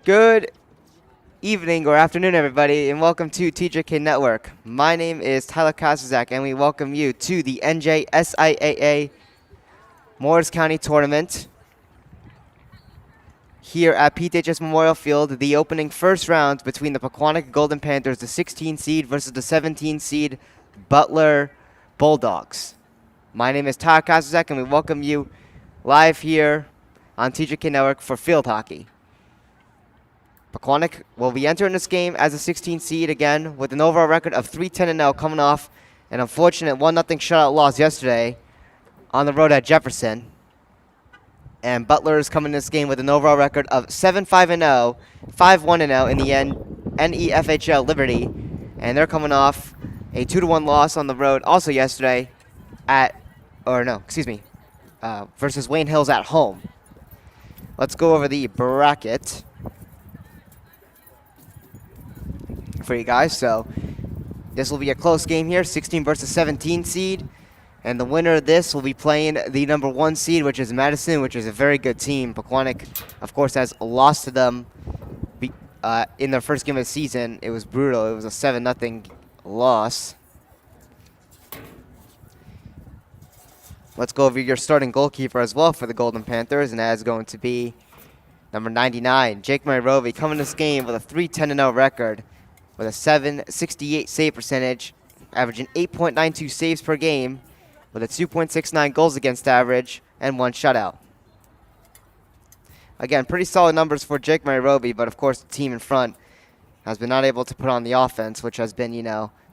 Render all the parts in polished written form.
Good evening or afternoon, everybody, and welcome to TJK Network. My name is Tyler Kosazak, and we welcome you to the NJSIAA Morris County Tournament here at PTHS Memorial Field, the opening first round between the Pequannock Golden Panthers, the 16 seed, versus the 17 seed Butler Bulldogs. My name is Tyler Kosazak, and we welcome you live here on TJK Network for field hockey. Pequannock will be entering this game as a 16 seed again with an overall record of 3-10-0 coming off an unfortunate 1-0 shutout loss yesterday on the road at Jefferson. And Butler is coming in this game with an overall record of 7-5-0, 5-1-0 in the NEFHL Liberty. And they're coming off a 2-1 loss on the road also yesterday versus Wayne Hills at home. Let's go over the bracket for you guys. So this will be a close game here, 16 versus 17 seed, and the winner of this will be playing the number 1 seed, which is Madison, which is a very good team. Pequannock, of course, has lost to them in their first game of the season. It was brutal. It was a 7-0 loss. Let's go over your starting goalkeeper as well for the Golden Panthers, and that is going to be number 99, Jake Myrovi, coming to this game with a 3-10-0 record, with a .768 save percentage, averaging 8.92 saves per game, with a 2.69 goals against average, and 1 shutout. Again, pretty solid numbers for Jake Myrovi, but of course the team in front has been not able to put on the offense, which has been,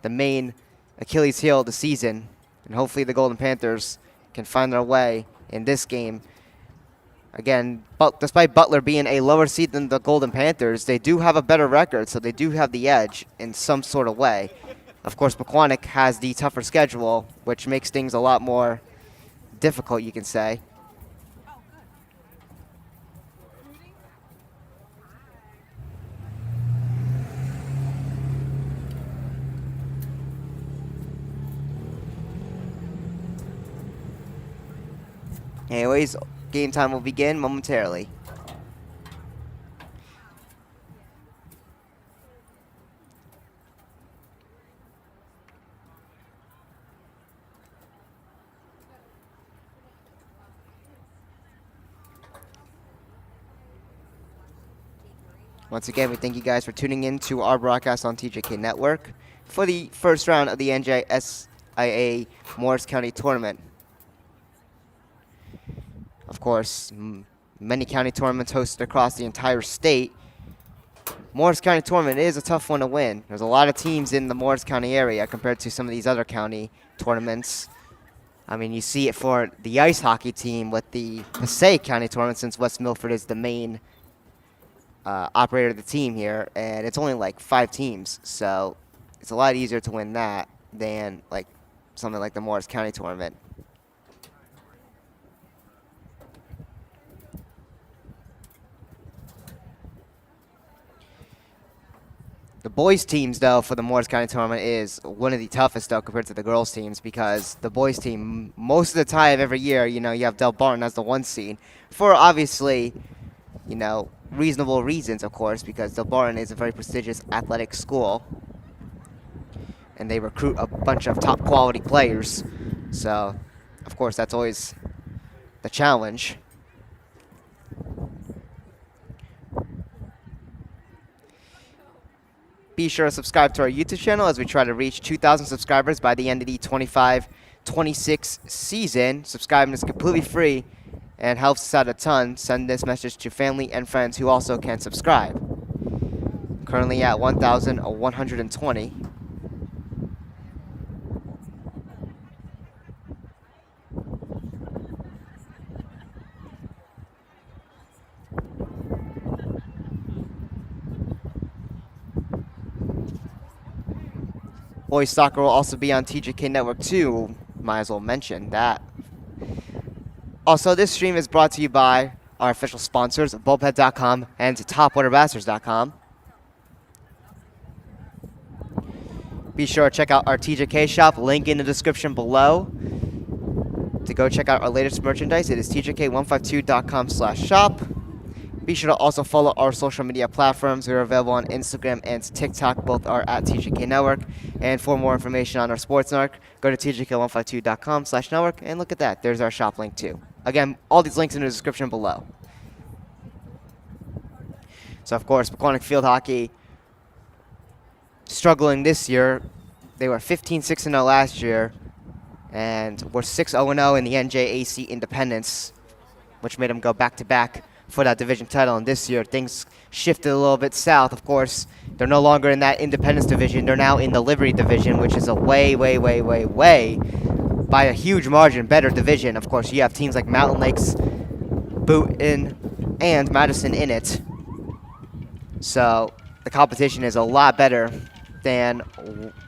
the main Achilles heel of the season. And hopefully the Golden Panthers can find their way in this game. Again, despite Butler being a lower seed than the Golden Panthers, they do have a better record, so they do have the edge in some sort of way. Of course, Pequannock has the tougher schedule, which makes things a lot more difficult, you can say. Anyways, game time will begin momentarily. Once again, we thank you guys for tuning in to our broadcast on TJK Network for the first round of the NJSIA Morris County Tournament. Of course, many county tournaments hosted across the entire state. Morris County Tournament is a tough one to win. There's a lot of teams in the Morris County area compared to some of these other county tournaments. I mean, you see it for the ice hockey team with the Passaic County Tournament, since West Milford is the main operator of the team here, and it's only like 5 teams, so it's a lot easier to win that than like something like the Morris County Tournament. The boys' teams, though, for the Morris County Tournament is one of the toughest, though, compared to the girls' teams, because the boys' team, most of the time every year, you have Del Barton as the 1 seed, for obviously, reasonable reasons, of course, because Del Barton is a very prestigious athletic school, and they recruit a bunch of top quality players. So, of course, that's always the challenge. Be sure to subscribe to our YouTube channel as we try to reach 2,000 subscribers by the end of the 25-26 season. Subscribing is completely free and helps us out a ton. Send this message to family and friends who also can subscribe. Currently at 1,120. Boys soccer will also be on TJK Network 2. Might as well mention that. Also, this stream is brought to you by our official sponsors, Bulbhead.com and TopWaterBastards.com. Be sure to check out our TJK shop, link in the description below. To go check out our latest merchandise, it is tjk152.com/shop. Be sure to also follow our social media platforms. We're available on Instagram and TikTok. Both are at TJK Network. And for more information on our sports network, go to tjk152.com/network and look at that. There's our shop link too. Again, all these links in the description below. So, of course, Pequannock Field Hockey struggling this year. They were 15-6-0 last year, and were 6-0-0 in the NJAC Independence, which made them go back-to-back for that division title. And this year, things shifted a little bit south. Of course, they're no longer in that Independence division. They're now in the Liberty division, which is a way, by a huge margin, better division. Of course, you have teams like Mountain Lakes, Boonton, and Madison in it. So the competition is a lot better than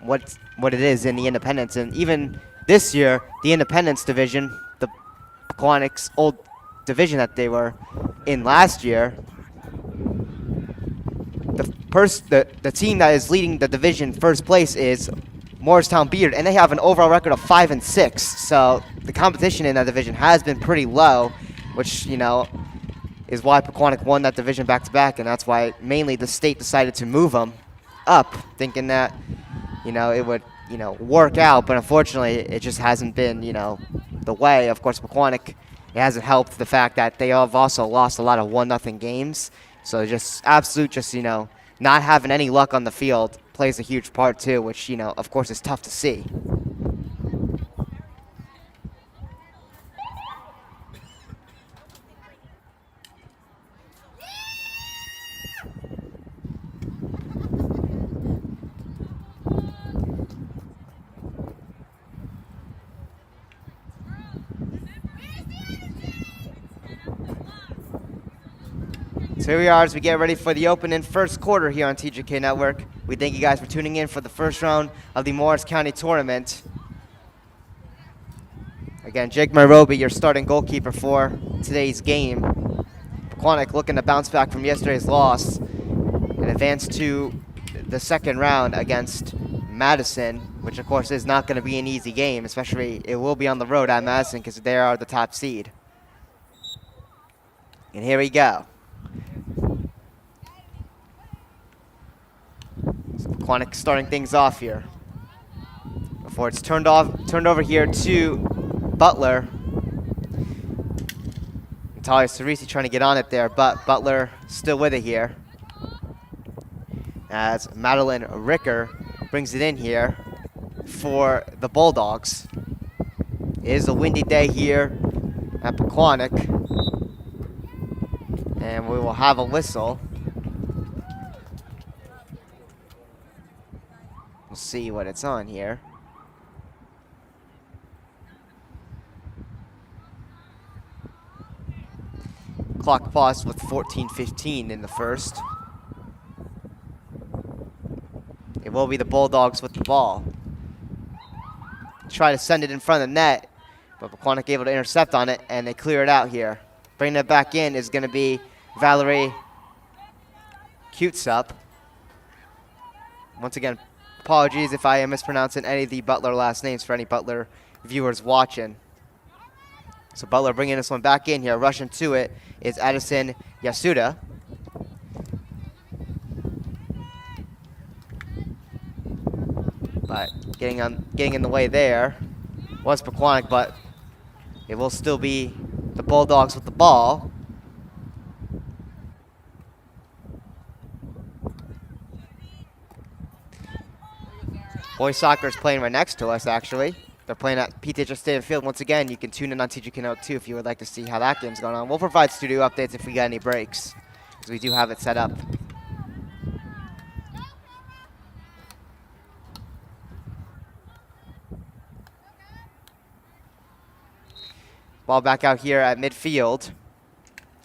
what it is in the Independence. And even this year, the Independence division, the Pequannock's old division that they were in last year, the team that is leading the division first place is Morristown Beard, and they have an overall record of 5-6. So the competition in that division has been pretty low, which, you know, is why Pequannock won that division back-to-back, and that's why mainly the state decided to move them up, thinking that, you know, it would, you know, work out. But unfortunately, it just hasn't been, you know, the way. Of course, Pequannock, it hasn't helped the fact that they have also lost a lot of 1-0 games. So just you know, not having any luck on the field plays a huge part too, which, you know, of course is tough to see. So here we are as we get ready for the opening first quarter here on TJK Network. We thank you guys for tuning in for the first round of the Morris County Tournament. Again, Jake Myrobi, your starting goalkeeper for today's game. Pequannock looking to bounce back from yesterday's loss and advance to the second round against Madison, which of course is not going to be an easy game, especially it will be on the road at Madison because they are the top seed. And here we go. So Pequannock starting things off here. Before it's turned over here to Butler. Natalia Cerisi trying to get on it there, but Butler still with it here. As Madeline Ricker brings it in here for the Bulldogs. It is a windy day here at Pequannock. And we will have a whistle. We'll see what it's on here. Clock paused with 14:15 in the first. It will be the Bulldogs with the ball. Try to send it in front of the net, but Pequannock able to intercept on it, and they clear it out here. Bringing it back in is going to be Valerie Cutesup. Once again, apologies if I am mispronouncing any of the Butler last names for any Butler viewers watching. So Butler bringing this one back in here. Rushing to it is Addison Yasuda. But getting in the way there was Pequannock, but it will still be the Bulldogs with the ball. Boys soccer is playing right next to us, actually. They're playing at PTHS Stadium Field. Once again, you can tune in on TJK Network too if you would like to see how that game's going on. We'll provide studio updates if we got any breaks, because we do have it set up. Ball back out here at midfield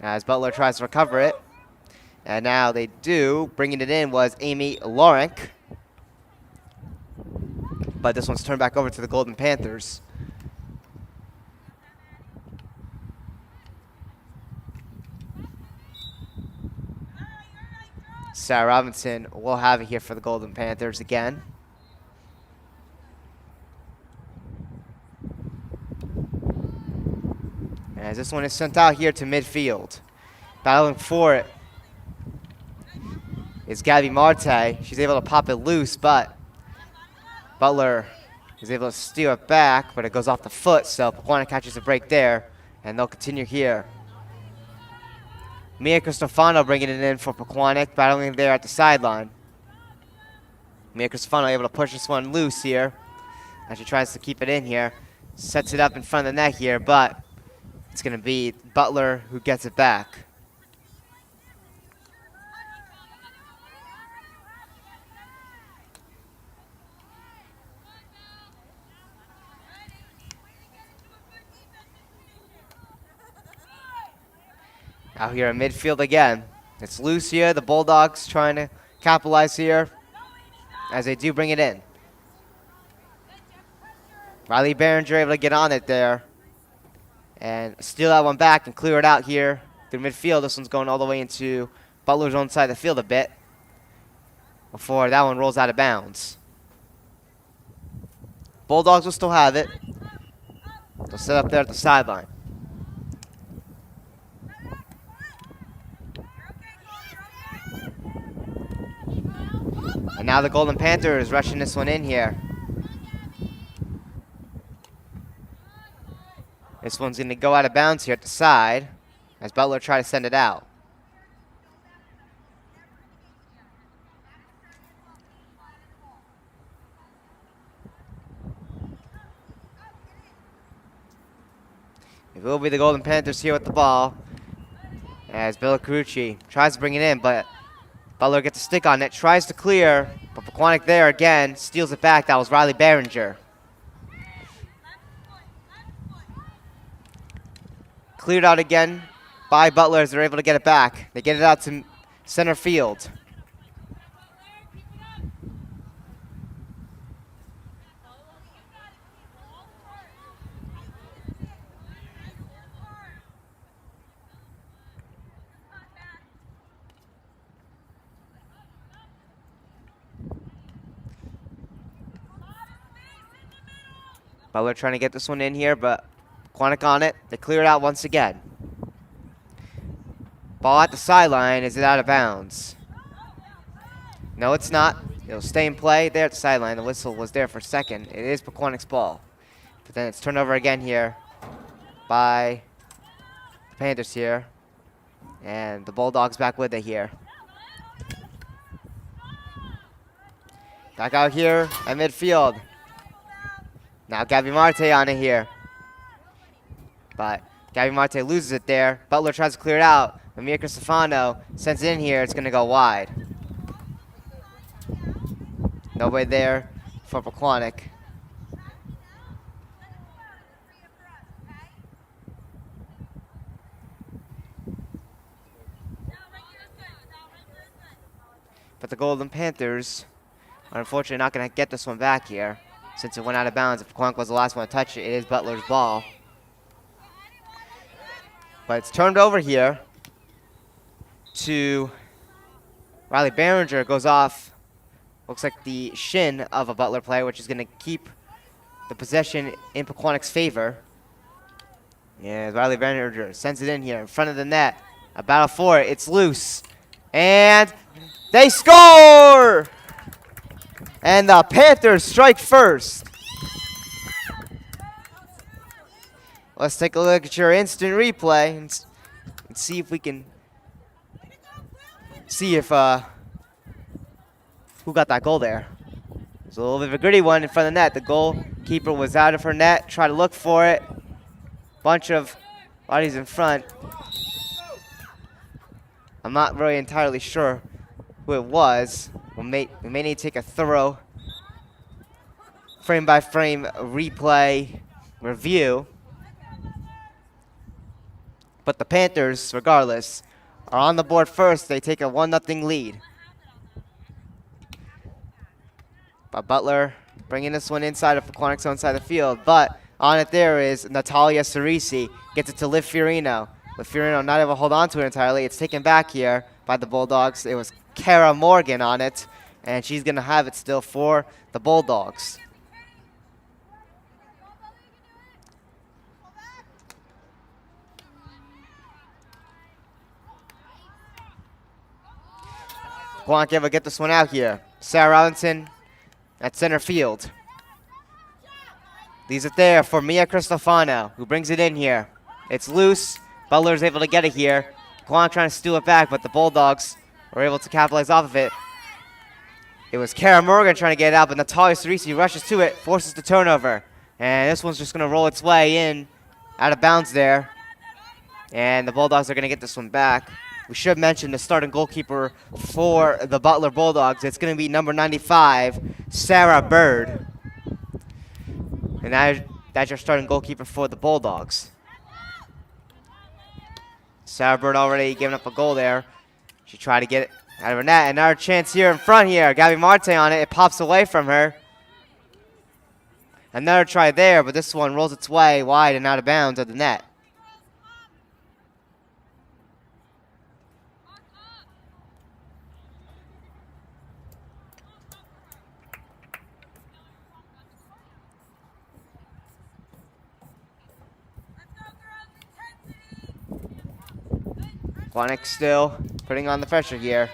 as Butler tries to recover it. And now they do. Bringing it in was Amy Lorenk. But this one's turned back over to the Golden Panthers. Sarah Robinson will have it here for the Golden Panthers again. As this one is sent out here to midfield. Battling for it is Gabby Marte. She's able to pop it loose, but Butler is able to steal it back, but it goes off the foot, so Pequannock catches a break there, and they'll continue here. Mia Cristofano bringing it in for Pequannock, battling there at the sideline. Mia Cristofano able to push this one loose here as she tries to keep it in here. Sets it up in front of the net here, but it's going to be Butler who gets it back. Out here in midfield again. It's loose here. The Bulldogs trying to capitalize here as they do bring it in. Riley Behringer able to get on it there and steal that one back and clear it out here through midfield. This one's going all the way into Butler's own side of the field a bit before that one rolls out of bounds. Bulldogs will still have it. They'll set up there at the sideline. And now the Golden Panthers rushing this one in here. This one's going to go out of bounds here at the side as Butler try to send it out. It will be the Golden Panthers here with the ball as Bill Carucci tries to bring it in, but Butler gets a stick on it, tries to clear, but Pequannock there again steals it back. That was Riley Behringer. Cleared out again by Butler as they're able to get it back. They get it out to center field. Butler trying to get this one in here, but Pequannock on it. They clear it out once again. Ball at the sideline. Is it out of bounds? No, it's not. It'll stay in play there at the sideline. The whistle was there for a second. It is Pequannock's ball. But then it's turned over again here by the Panthers here. And the Bulldogs back with it here. Back out here at midfield. Now Gabby Marte on it here. But Gabby Marte loses it there. Butler tries to clear it out. But Mia Cristofano sends it in here. It's going to go wide. Nobody there for Pequannock. But the Golden Panthers are unfortunately not going to get this one back here, since it went out of bounds. If Pequannock was the last one to touch it, it is Butler's ball. But it's turned over here to Riley Behringer. Goes off, looks like the shin of a Butler player, which is going to keep the possession in Pequannock's favor. Yeah, Riley Behringer sends it in here in front of the net. A battle for it. It's loose. And they score! And the Panthers strike first. Let's take a look at your instant replay and see if we can see if who got that goal there. It's a little bit of a gritty one in front of the net. The goalkeeper was out of her net, tried to look for it. Bunch of bodies in front. I'm not really entirely sure who it was. We may need to take a thorough frame-by-frame replay review. But the Panthers, regardless, are on the board first. They take a 1-0 lead. But Butler bringing this one inside of Pequannock's own side of the field. But on it there is Natalia Cerisi. Gets it to Liv Fiorino. Liv Fiorino not able to hold on to it entirely. It's taken back here by the Bulldogs. It was Kara Morgan on it. And she's going to have it still for the Bulldogs. Pequannock able to get this one out here. Sarah Robinson at center field. Leaves it there for Mia Cristofano, who brings it in here. It's loose. Butler's able to get it here. Pequannock trying to steal it back, but the Bulldogs were able to capitalize off of it. It was Kara Morgan trying to get it out, but Natalia Cerisi rushes to it, forces the turnover. And this one's just going to roll its way in, out of bounds there. And the Bulldogs are going to get this one back. We should mention the starting goalkeeper for the Butler Bulldogs. It's going to be number 95, Sarah Bird. And that's your starting goalkeeper for the Bulldogs. Sarah Bird already giving up a goal there. She tried to get it out of her net. Another chance here in front here. Gabby Marte on it. It pops away from her. Another try there, but this one rolls its way wide and out of bounds at the net. Pequannock still putting on the pressure here.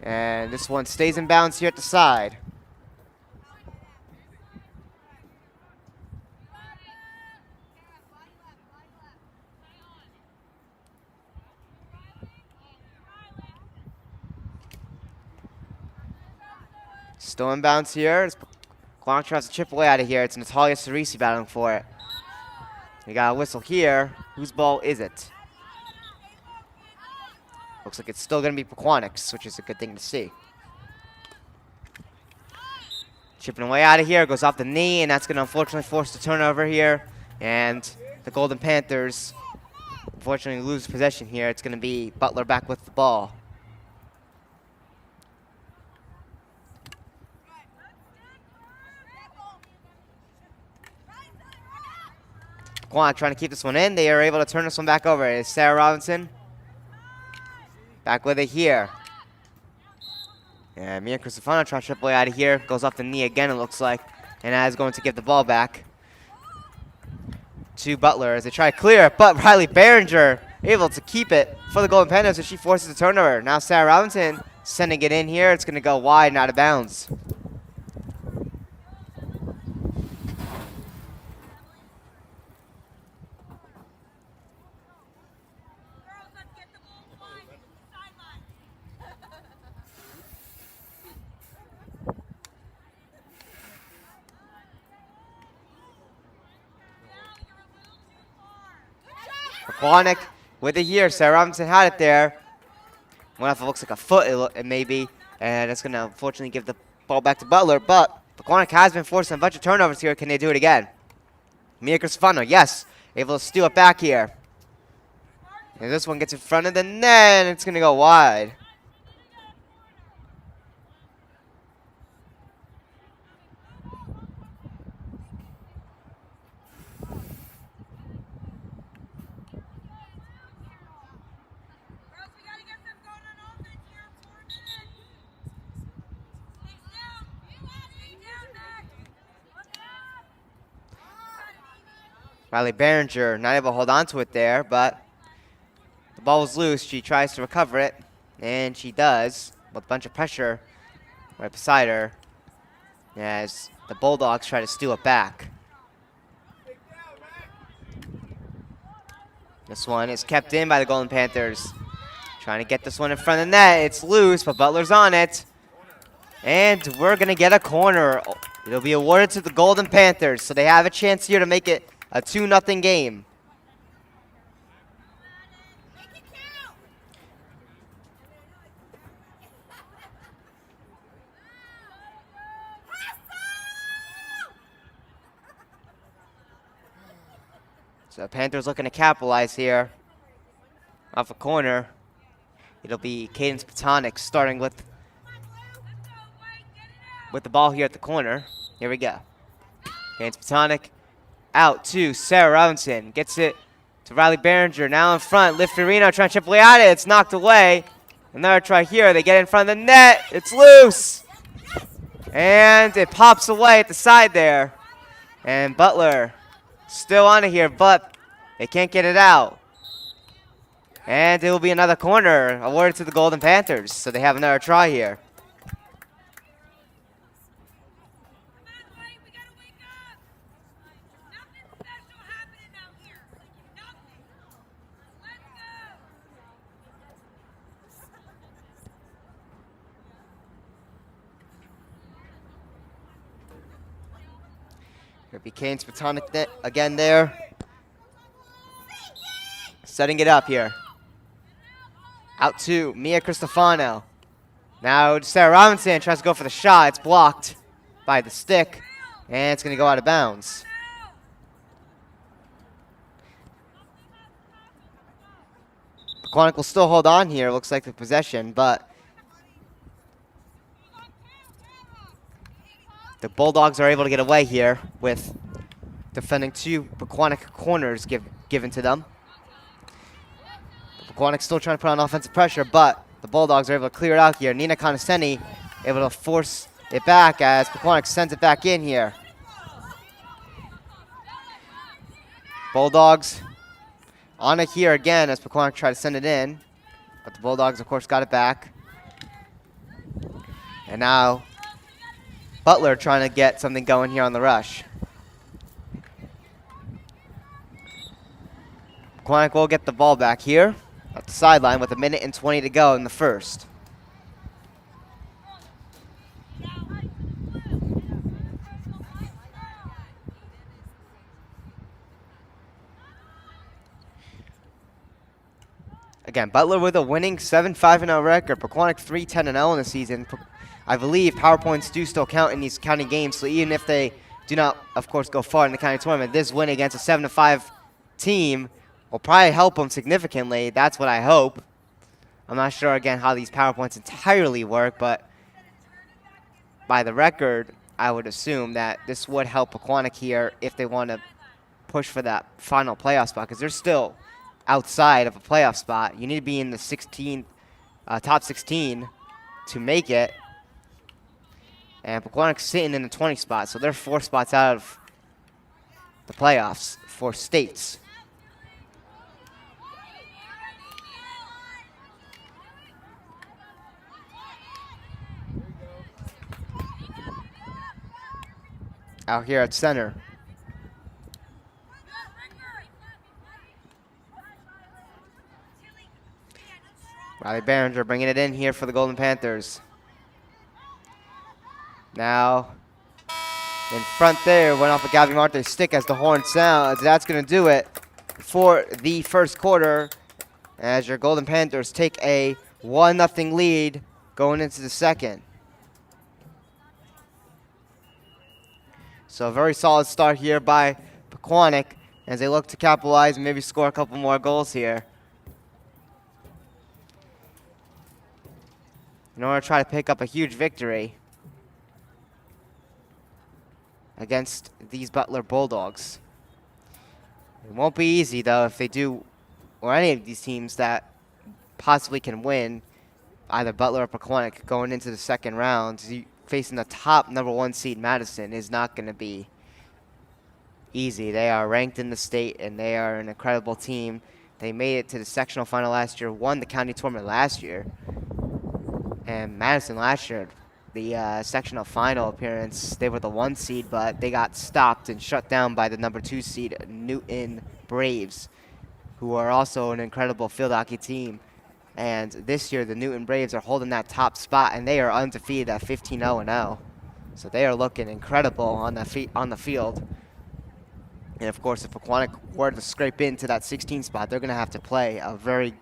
And this one stays in bounds here at the side. Still in bounds here. Pequannock tries to chip away out of here. It's Natalia Cerisi battling for it. We got a whistle here. Whose ball is it? Looks like it's still going to be Pequannock's, which is a good thing to see. Chipping away out of here. Goes off the knee, and that's going to unfortunately force the turnover here. And the Golden Panthers unfortunately lose possession here. It's going to be Butler back with the ball. Pequannock trying to keep this one in. They are able to turn this one back over. It's Sarah Robinson. Back with it here. And Mia Cristofano trying to chip away out of here. Goes off the knee again, it looks like. And is going to give the ball back to Butler as they try to clear it. But Riley Behringer able to keep it for the Golden Panthers as she forces the turnover. Now Sarah Robinson sending it in here. It's going to go wide and out of bounds. Pequannock with it here. Sarah Robinson had it there. Went off, it looks like a foot, it may be. And it's going to unfortunately give the ball back to Butler. But Pequannock has been forcing a bunch of turnovers here. Can they do it again? Mia Cristofano, yes. Able to steal it back here. And this one gets in front of the net, and it's going to go wide. Riley Behringer not able to hold on to it there, but the ball was loose. She tries to recover it, and she does with a bunch of pressure right beside her as the Bulldogs try to steal it back. This one is kept in by the Golden Panthers. Trying to get this one in front of the net. It's loose, but Butler's on it. And we're going to get a corner. It'll be awarded to the Golden Panthers, so they have a chance here to make it a 2-0 game. So Panthers looking to capitalize here off a corner. It'll be Cadence Pequannock starting with the ball here at the corner. Here we go. Cadence Pequannock out to Sarah Robinson. Gets it to Riley Behringer. Now in front. Liv Fiorino trying to chip away at it. It's knocked away. Another try here. They get in front of the net. It's loose. And it pops away at the side there. And Butler still on it here, but they can't get it out. And it will be another corner awarded to the Golden Panthers. So they have another try here. It'll be Kane's Pequannock net again there. Setting it up here. Out to Mia Cristofano. Now Sarah Robinson tries to go for the shot. It's blocked by the stick. And it's going to go out of bounds. Pequannock will still hold on here. Looks like the possession, but the Bulldogs are able to get away here with defending 2 Pequannock corners given to them. Pequannock still trying to put on offensive pressure, but the Bulldogs are able to clear it out here. Nina Conoscenti able to force it back as Pequannock sends it back in here. Bulldogs on it here again as Pequannock tried to send it in, but the Bulldogs, of course, got it back. And now Butler trying to get something going here on the rush. Pequannock will get the ball back here at the sideline with 1:20 to go in the first. Again, Butler with a winning 7-5-0 record. Pequannock 3-10-0 in the season. I believe power points do still count in these county games, so even if they do not, of course, go far in the county tournament, this win against a 7-5 team will probably help them significantly. That's what I hope. I'm not sure, again, how these power points entirely work, but by the record, I would assume that this would help Pequannock here if they want to push for that final playoff spot, because they're still outside of a playoff spot. You need to be in the top 16 to make it. And Pequannock's sitting in the 20 spot, so they're 4 spots out of the playoffs for states. Out here at center. Riley Behringer bringing it in here for the Golden Panthers. Now, in front there, went off of Gabby Marte's stick as the horn sounds. That's going to do it for the first quarter as your Golden Panthers take a 1-0 lead going into the second. So a very solid start here by Pequannock as they look to capitalize and maybe score a couple more goals here in order to try to pick up a huge victory against these Butler Bulldogs. It won't be easy, though, if they do, or any of these teams that possibly can win, either Butler or Pequannock, going into the second round. Facing the top #1 seed Madison is not going to be easy. They are ranked in the state, and they are an incredible team. They made it to the sectional final last year, won the county tournament last year. And Madison last year, the sectional final appearance, they were the 1 seed, but they got stopped and shut down by the #2 seed Newton Braves, who are also an incredible field hockey team. And this year, the Newton Braves are holding that top spot, and they are undefeated at 15-0-0. So they are looking incredible on the field. And of course, if Pequannock were to scrape into that 16 spot, they're going to have to play a very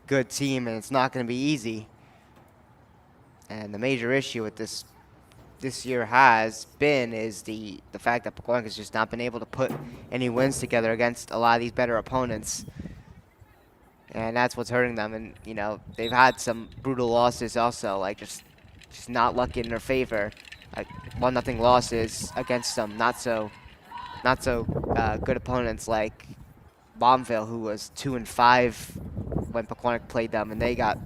good team, and it's not going to be easy. And the major issue with this year has been is the fact that Pequannock has just not been able to put any wins together against a lot of these better opponents. And that's what's hurting them. And, you know, they've had some brutal losses also, like just not lucky in their favor. Like 1-0 losses against some not so good opponents like Bombville, who was 2-5 when Pequannock played them, and they got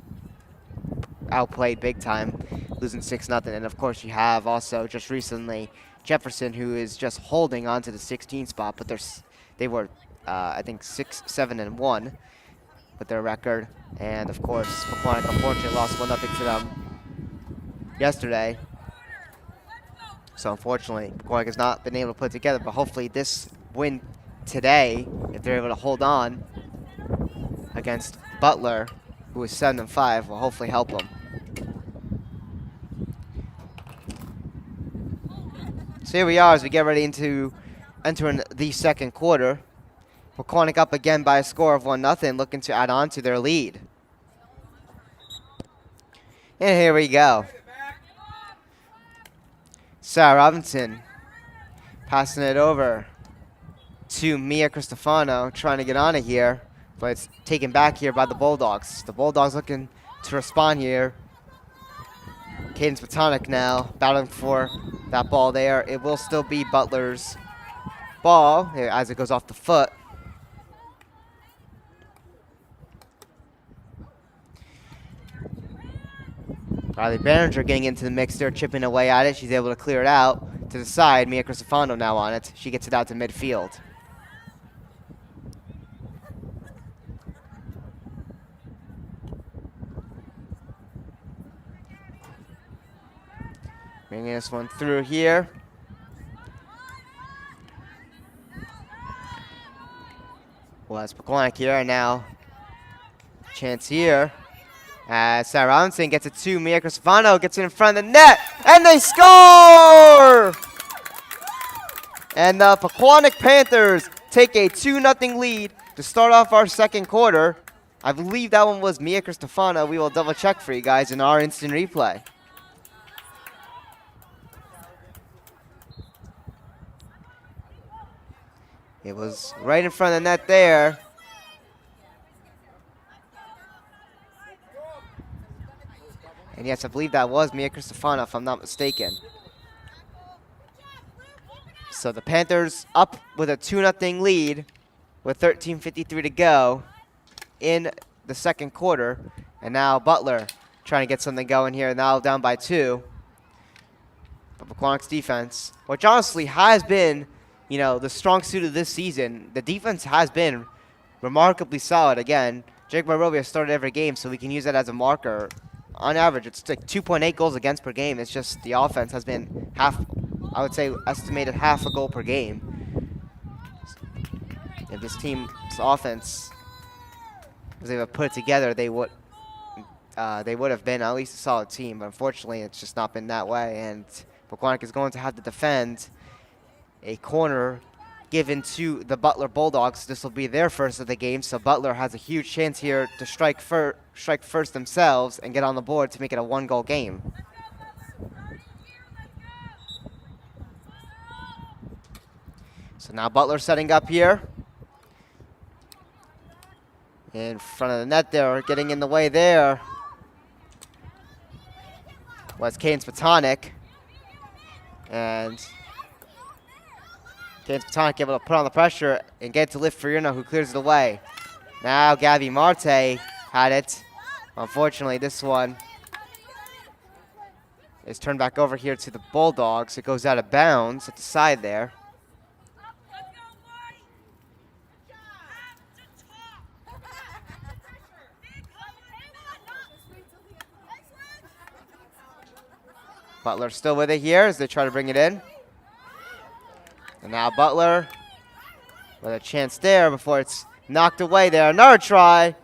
outplayed big time, losing 6-0. And of course, you have also just recently Jefferson, who is just holding on to the 16 spot, but they were I think 6-7-1. with their record. And of course, Pequannock unfortunately lost 1-0 to them yesterday. So unfortunately, Pequannock has not been able to put it together, but hopefully this win today, if they're able to hold on against Butler, who is 7-5, will hopefully help them. So here we are as we get ready to enter in the second quarter. Pequannock up again by a score of 1-0, looking to add on to their lead. And here we go. Sarah Robinson passing it over to Mia Cristofano, trying to get on it here, but it's taken back here by the Bulldogs. The Bulldogs looking to respond here. Cadence Pequannock now battling for that ball there. It will still be Butler's ball as it goes off the foot. Riley Behringer getting into the mix there, chipping away at it. She's able to clear it out to the side. Mia Cristofano now on it. She gets it out to midfield. Bringing this one through here. Well, that's Pequannock here, and now chance here. As Sarah Robinson gets it to Mia Cristofano, gets it in front of the net, and they score! And the Pequannock Panthers take a 2-0 lead to start off our second quarter. I believe that one was Mia Cristofano. We will double check for you guys in our instant replay. It was right in front of the net there. And yes, I believe that was Mia Cristofano, if I'm not mistaken. So the Panthers up with a 2-0 lead with 13:53 to go in the second quarter. And now Butler trying to get something going here, now down by 2. But Pequannock's defense, which honestly has been, you know, the strong suit of this season. The defense has been remarkably solid. Again, Jake Barovia started every game, so we can use that as a marker. On average, it's like 2.8 goals against per game. It's just the offense has been I would say estimated half a goal per game. If this team's offense was able to put it together, they would have been at least a solid team. But unfortunately, it's just not been that way. And Pequannock is going to have to defend a corner given to the Butler Bulldogs. This will be their first of the game, so Butler has a huge chance here to strike first themselves and get on the board to make it a 1-goal game. So now Butler setting up here. In front of the net there, getting in the way there was Cadence Pequannock. And Cadence Pequannock able to put on the pressure and get to Liv Fiorina, who clears it away. Now Gabby Marte had it. Unfortunately, this one is turned back over here to the Bulldogs. It goes out of bounds at the side there. Butler still with it here as they try to bring it in. And now Butler with a chance there before it's knocked away there. Another try.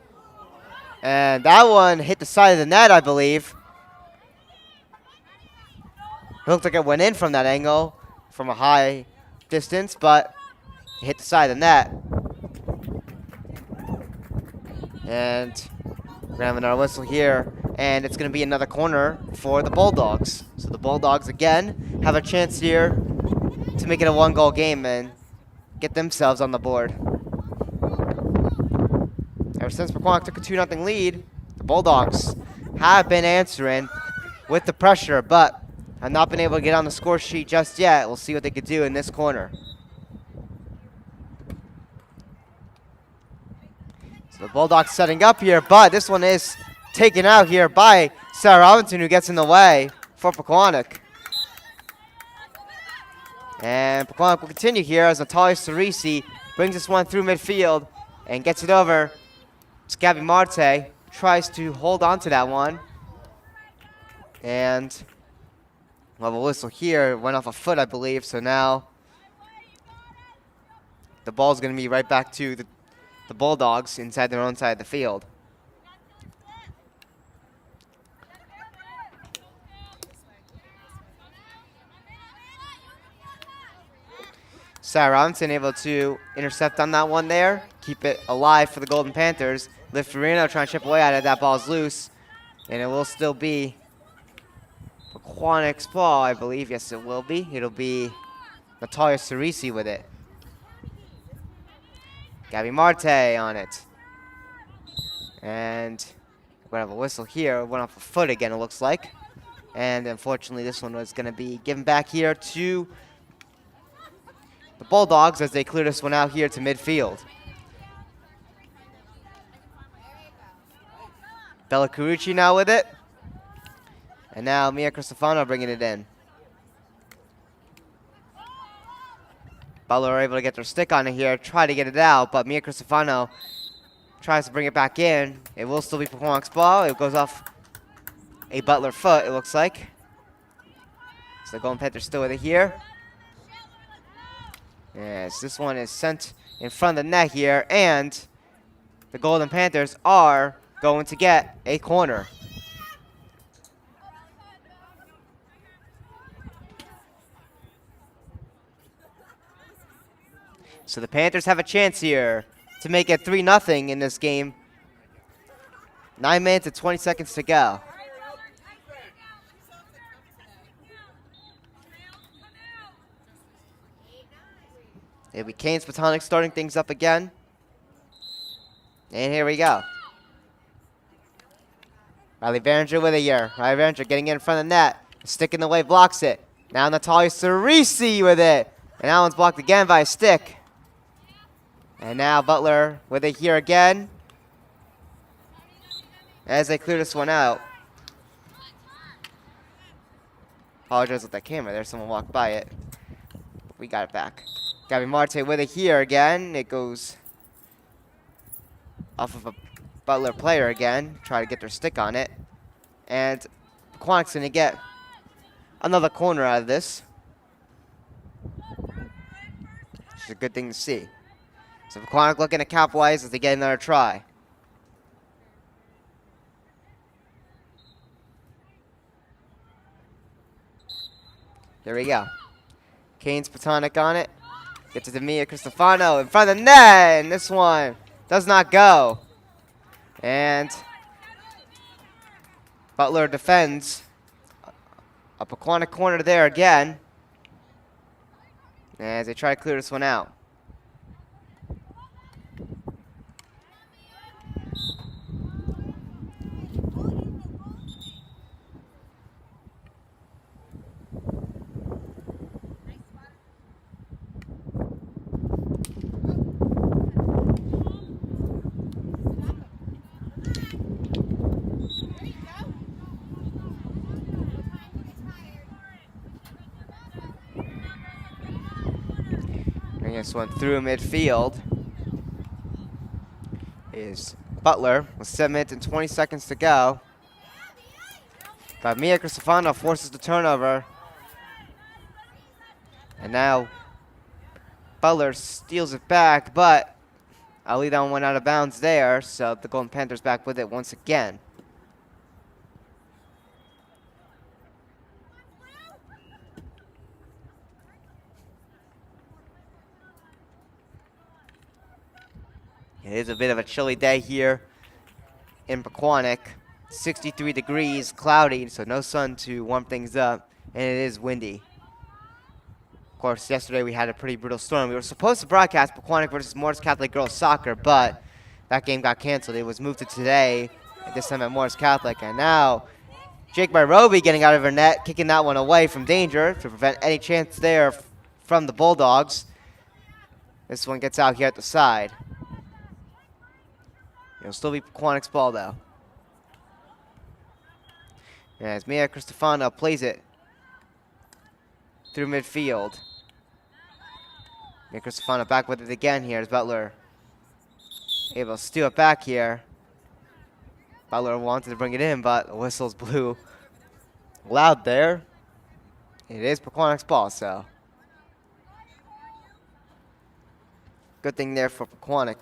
And that one hit the side of the net, I believe. It looked like it went in from that angle, from a high distance, but it hit the side of the net. And we're going to have another whistle here. And it's going to be another corner for the Bulldogs. So the Bulldogs, again, have a chance here to make it a 1-goal game and get themselves on the board. Ever since Pequannock took a 2-0 lead, the Bulldogs have been answering with the pressure, but have not been able to get on the score sheet just yet. We'll see what they could do in this corner. So the Bulldogs setting up here, but this one is taken out here by Sarah Robinson, who gets in the way for Pequannock. And Pequannock will continue here as Natalia Cerisi brings this one through midfield and gets it over Gabby Marte tries to hold on to that one. And we'll have a whistle here. Went off a foot, I believe. So now the ball's going to be right back to the Bulldogs inside their own side of the field. Sarah Robinson able to intercept on that one there. Keep it alive for the Golden Panthers. Lifferino trying to chip away at it. That ball's loose. And it will still be Pequannock's ball, I believe. Yes, it will be. It'll be Natalia Cerisi with it. Gabby Marte on it. And we're going to have a whistle here. Went off a foot again, it looks like. And unfortunately, this one was going to be given back here to the Bulldogs as they clear this one out here to midfield. Bella Carucci now with it. And now Mia Cristofano bringing it in. Butler are able to get their stick on it here, try to get it out, but Mia Cristofano tries to bring it back in. It will still be Pequannock's ball. It goes off a Butler foot, it looks like. So the Golden Panthers still with it here. Yes, this one is sent in front of the net here, and the Golden Panthers are going to get a corner. So the Panthers have a chance here to make it 3-0 in this game. 9 minutes and 20 seconds to go. It'll be Canes Pequannock starting things up again. And here we go. Riley Behringer with it here. Riley Behringer getting in front of the net. Stick in the way, blocks it. Now Natalia Cerisi with it. And that one's blocked again by a stick. And now Butler with it here again. As they clear this one out. Apologize with that camera there. Someone walked by it. We got it back. Gabby Marte with it here again. It goes off of a Butler player again. Try to get their stick on it. And Pequannock's going to get another corner out of this. Which is a good thing to see. So Pequannock looking to capitalize as they get another try. There we go. Canes Pequannock on it. Gets it to Mia Cristofano in front of the net. And this one does not go. And Butler defends a Pequannock corner there again. As they try to clear this one out. This one through midfield is Butler with 7 minutes and 20 seconds to go. But Mia Cristofano forces the turnover. And now Butler steals it back, but I'll leave that one went out of bounds there, so the Golden Panthers back with it once again. It is a bit of a chilly day here in Pequannock. 63 degrees, cloudy, so no sun to warm things up, and it is windy. Of course, yesterday we had a pretty brutal storm. We were supposed to broadcast Pequannock versus Morris Catholic girls soccer, but that game got canceled. It was moved to today, this time at Morris Catholic, and now Jake Myrobi getting out of her net, kicking that one away from danger to prevent any chance there from the Bulldogs. This one gets out here at the side. It'll still be Pequannock's ball, though. As Mia Cristofano plays it through midfield. Mia Cristofano back with it again here as Butler able to steal it back here. Butler wanted to bring it in, but the whistles blew loud there. It is Pequannock's ball, so good thing there for Pequannock.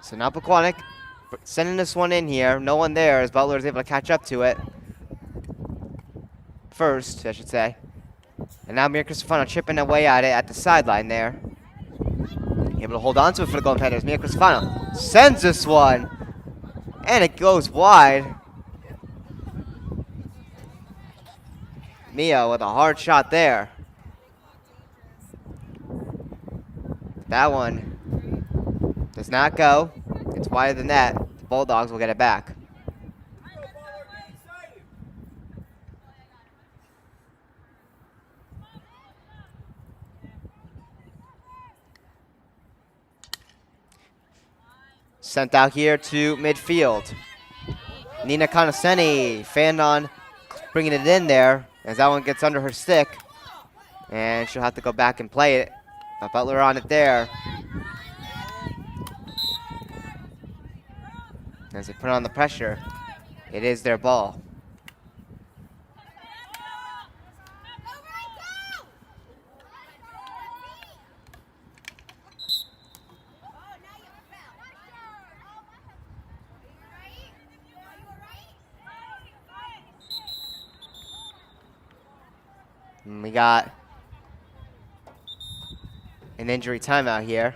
So now Pequannock sending this one in here. No one there as Butler is able to catch up to it. First, I should say. And now Mia Cristofano chipping away at it at the sideline there. Able to hold on to it for the Golden Panthers. Mia Cristofano sends this one. And it goes wide. Mia with a hard shot there. That one does not go. It's wider than that. The Bulldogs will get it back. Sent out here to midfield. Nina Conoscenti fanned on bringing it in there as that one gets under her stick. And she'll have to go back and play it. But Butler on it there. As they put on the pressure, it is their ball. And we got an injury timeout here.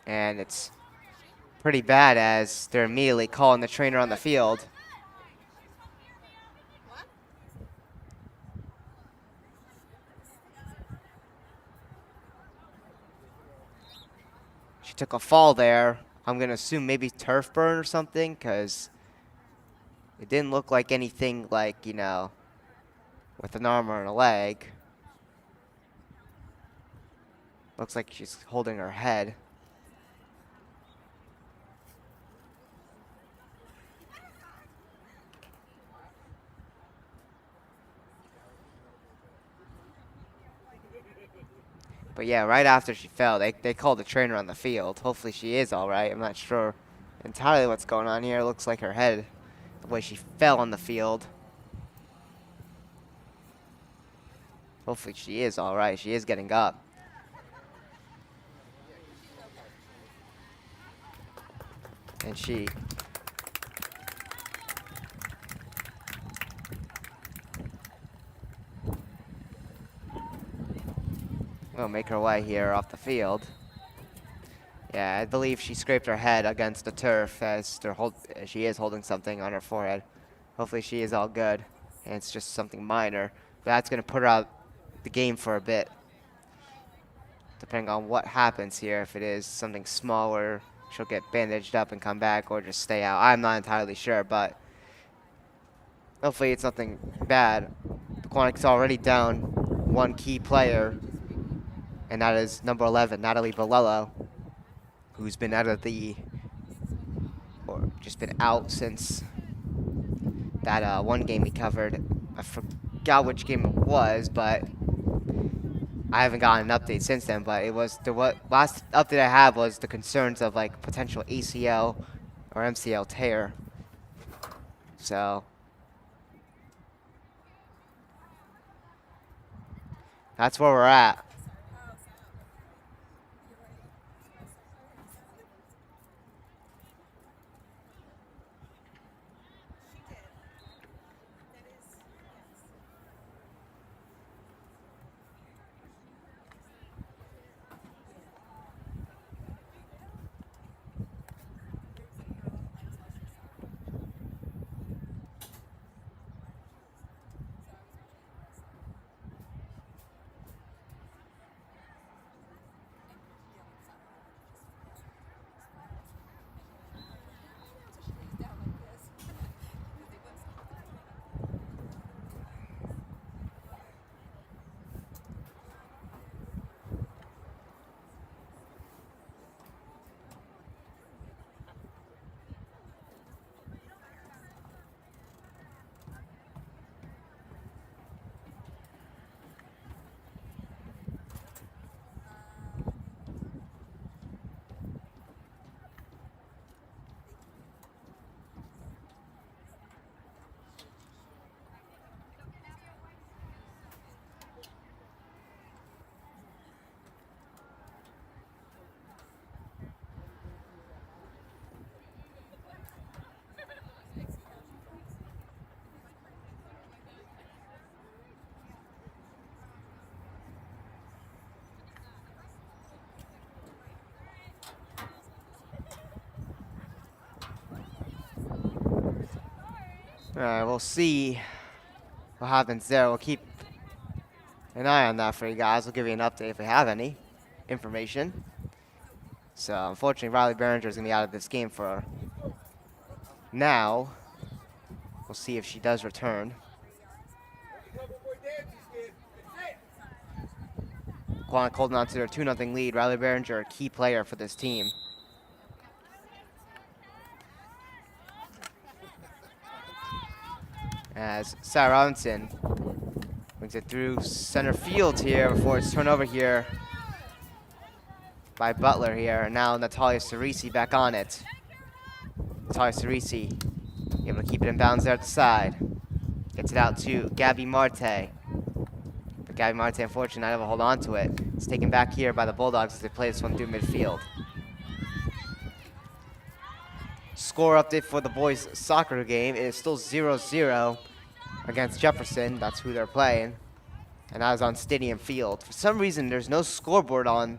And it's pretty bad as they're immediately calling the trainer on the field. She took a fall there. I'm going to assume maybe turf burn or something because it didn't look like anything like, you know, with an arm or a leg. Looks like she's holding her head. But yeah, right after she fell, they called the trainer on the field. Hopefully she is all right. I'm not sure entirely what's going on here. It looks like her head, the way she fell on the field. Hopefully she is all right. She is getting up. And she will make her way here off the field. Yeah, I believe she scraped her head against the turf as she is holding something on her forehead. Hopefully she is all good, and it's just something minor. But that's going to put her out the game for a bit, depending on what happens here. If it is something smaller, she'll get bandaged up and come back, or just stay out. I'm not entirely sure, but hopefully it's nothing bad. Pequannock's already down one key player, and that is number 11, Natalie Bolello, who's been out of or just been out since that one game we covered. I forgot which game it was, but I haven't gotten an update since then. But it was last update I have was the concerns of like potential ACL or MCL tear. So that's where we're at. All right, we'll see what happens there. We'll keep an eye on that for you guys. We'll give you an update if we have any information. So unfortunately, Riley Behringer is going to be out of this game for now. We'll see if she does return. Pequannock holding on to their 2-0 lead. Riley Behringer, a key player for this team. As Sarah Robinson brings it through center field here before it's turned over here by Butler here. And now Natalia Cerisi back on it. Natalia Cerisi able to keep it in bounds there at the side. Gets it out to Gabby Marte. But Gabby Marte, unfortunately, not able to hold on to it. It's taken back here by the Bulldogs as they play this one through midfield. Score update for the boys' soccer game. It is still 0-0 against Jefferson. That's who they're playing. And that is on Stadium Field. For some reason, there's no scoreboard on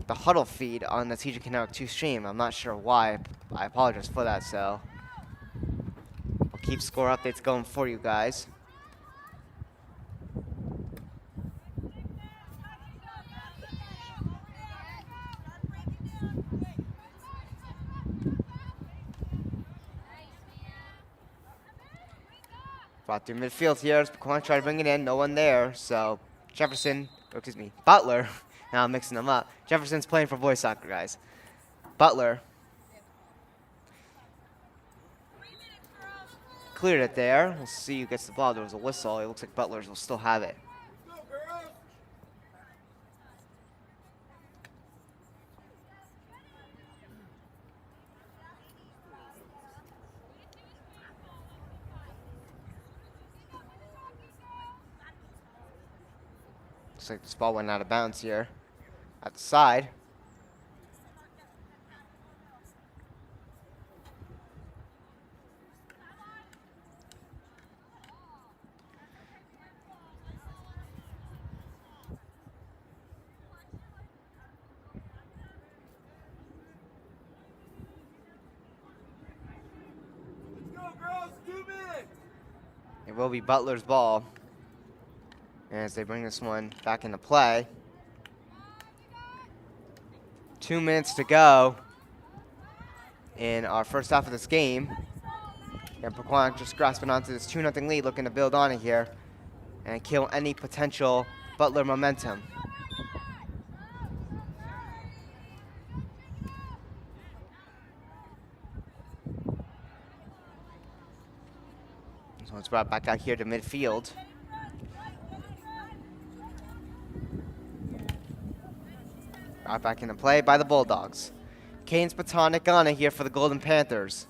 the huddle feed on the TJK Network 2 stream. I'm not sure why. I apologize for that, so we'll keep score updates going for you guys. Brought through midfield here. Pequannock trying to bring it in. No one there. So Jefferson, or excuse me, Butler. Now I'm mixing them up. Jefferson's playing for boys soccer, guys. Butler cleared it there. We'll see who gets the ball. There was a whistle. It looks like Butler's will still have it. Looks like this ball went out of bounds here at the side. It will be Butler's ball as they bring this one back into play. 2 minutes to go in our first half of this game. And Pequannock just grasping onto this 2-0 lead, looking to build on it here and kill any potential Butler momentum. This one's brought back out here to midfield. Brought back into play by the Bulldogs. Kane's Pequannock on it here for the Golden Panthers.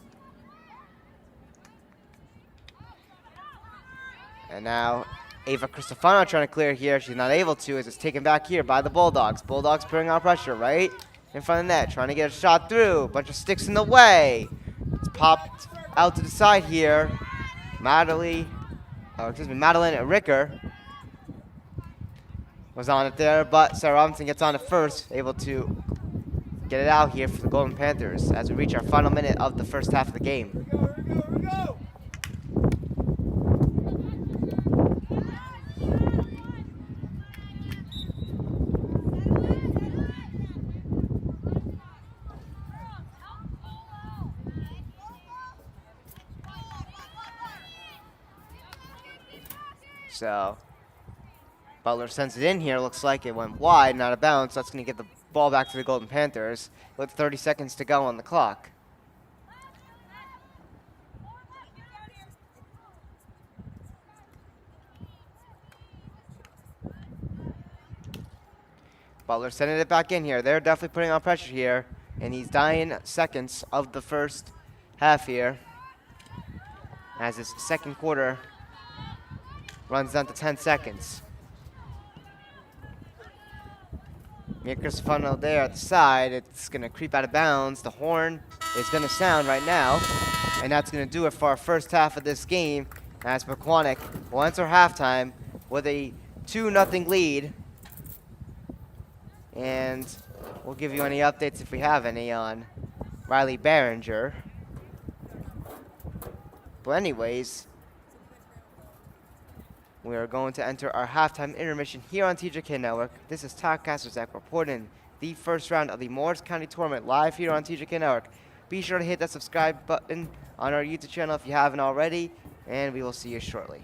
And now Ava Cristofano trying to clear here. She's not able to as it's taken back here by the Bulldogs. Bulldogs putting on pressure right in front of the net. Trying to get a shot through. Bunch of sticks in the way. It's popped out to the side here. Madeline Ricker was on it there, but Sarah Robinson gets on it first, able to get it out here for the Golden Panthers as we reach our final minute of the first half of the game. Here we go. So Butler sends it in here. Looks like it went wide, not a bounce. That's going to get the ball back to the Golden Panthers with 30 seconds to go on the clock. Butler sending it back in here. They're definitely putting on pressure here in these dying seconds of the first half here as this second quarter runs down to 10 seconds. Mia Cristofano there at the side. It's going to creep out of bounds. The horn is going to sound right now. And that's going to do it for our first half of this game as Pequannock will enter halftime with a 2-0 lead. And we'll give you any updates if we have any on Riley Behringer. But anyways, we are going to enter our halftime intermission here on TJK Network. This is Talkcaster Zach reporting the first round of the Morris County Tournament live here on TJK Network. Be sure to hit that subscribe button on our YouTube channel if you haven't already, and we will see you shortly.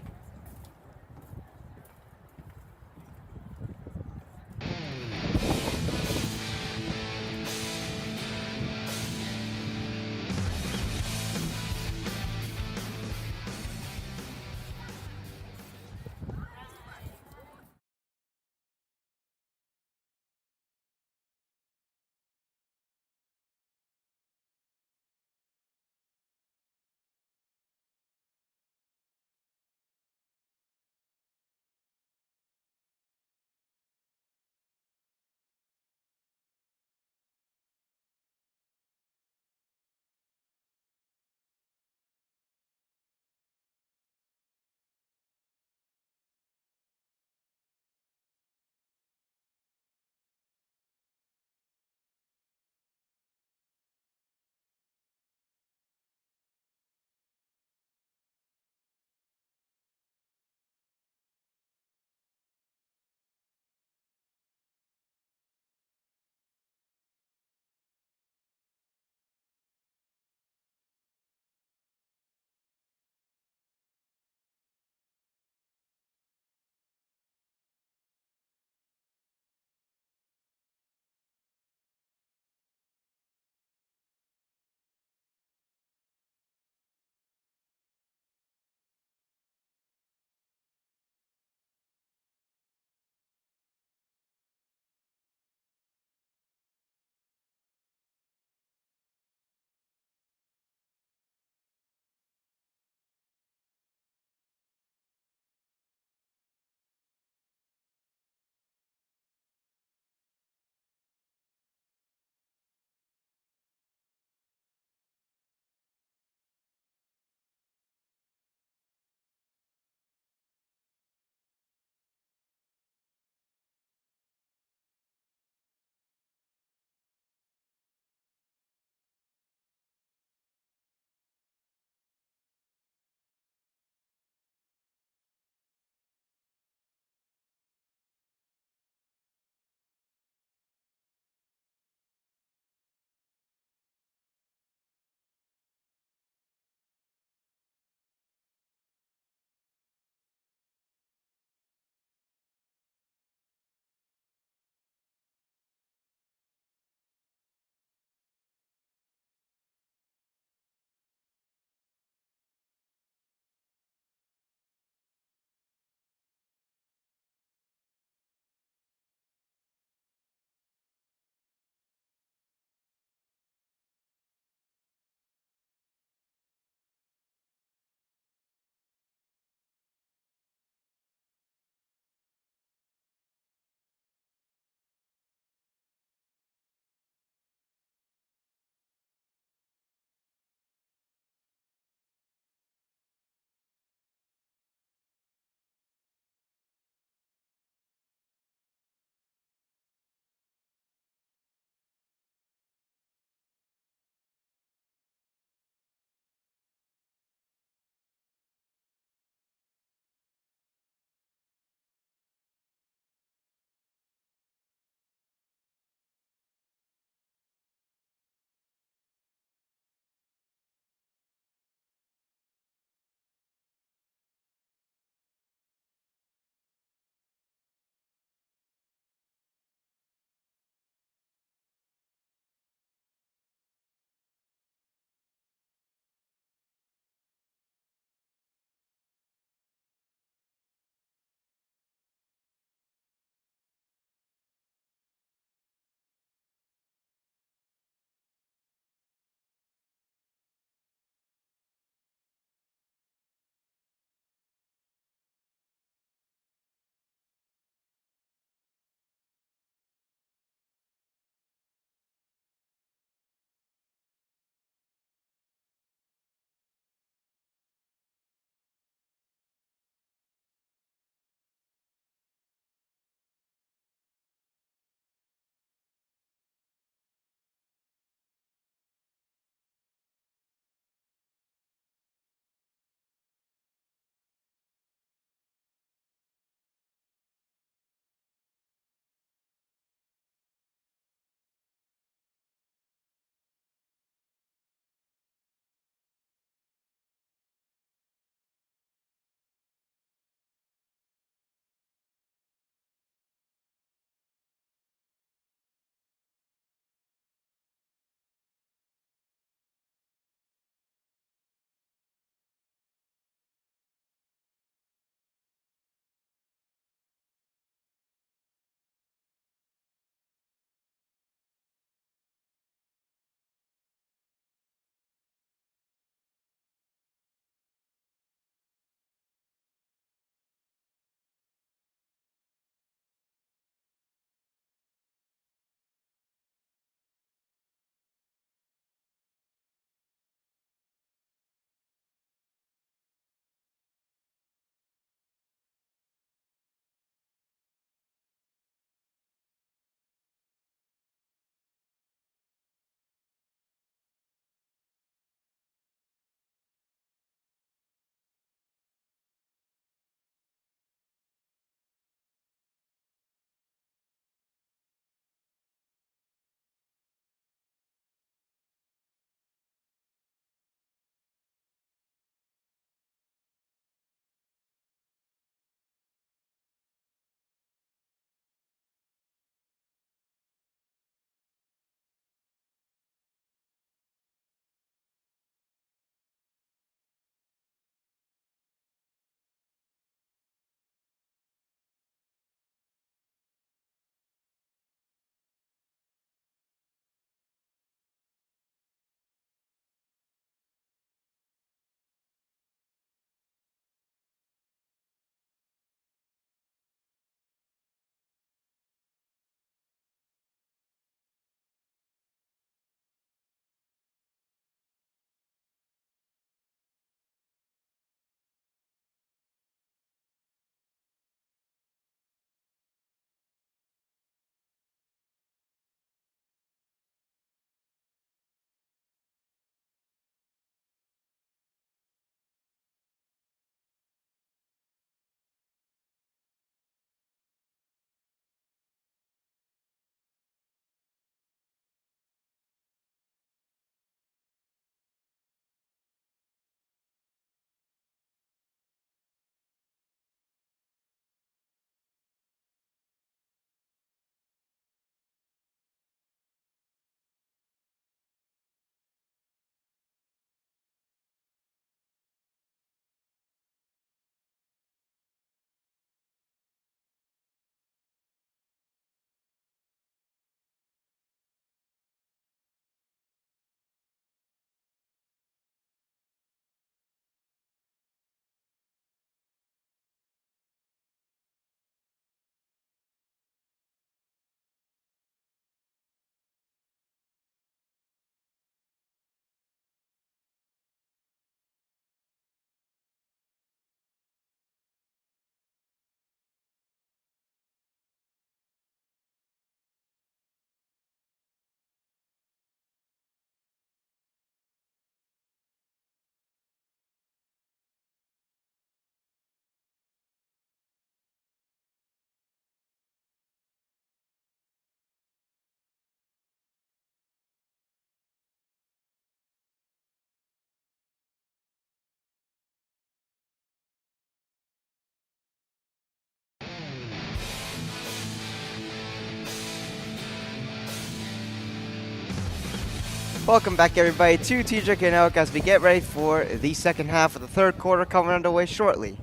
Welcome back, everybody, to TJK Network as we get ready for the second half of the third quarter coming underway shortly.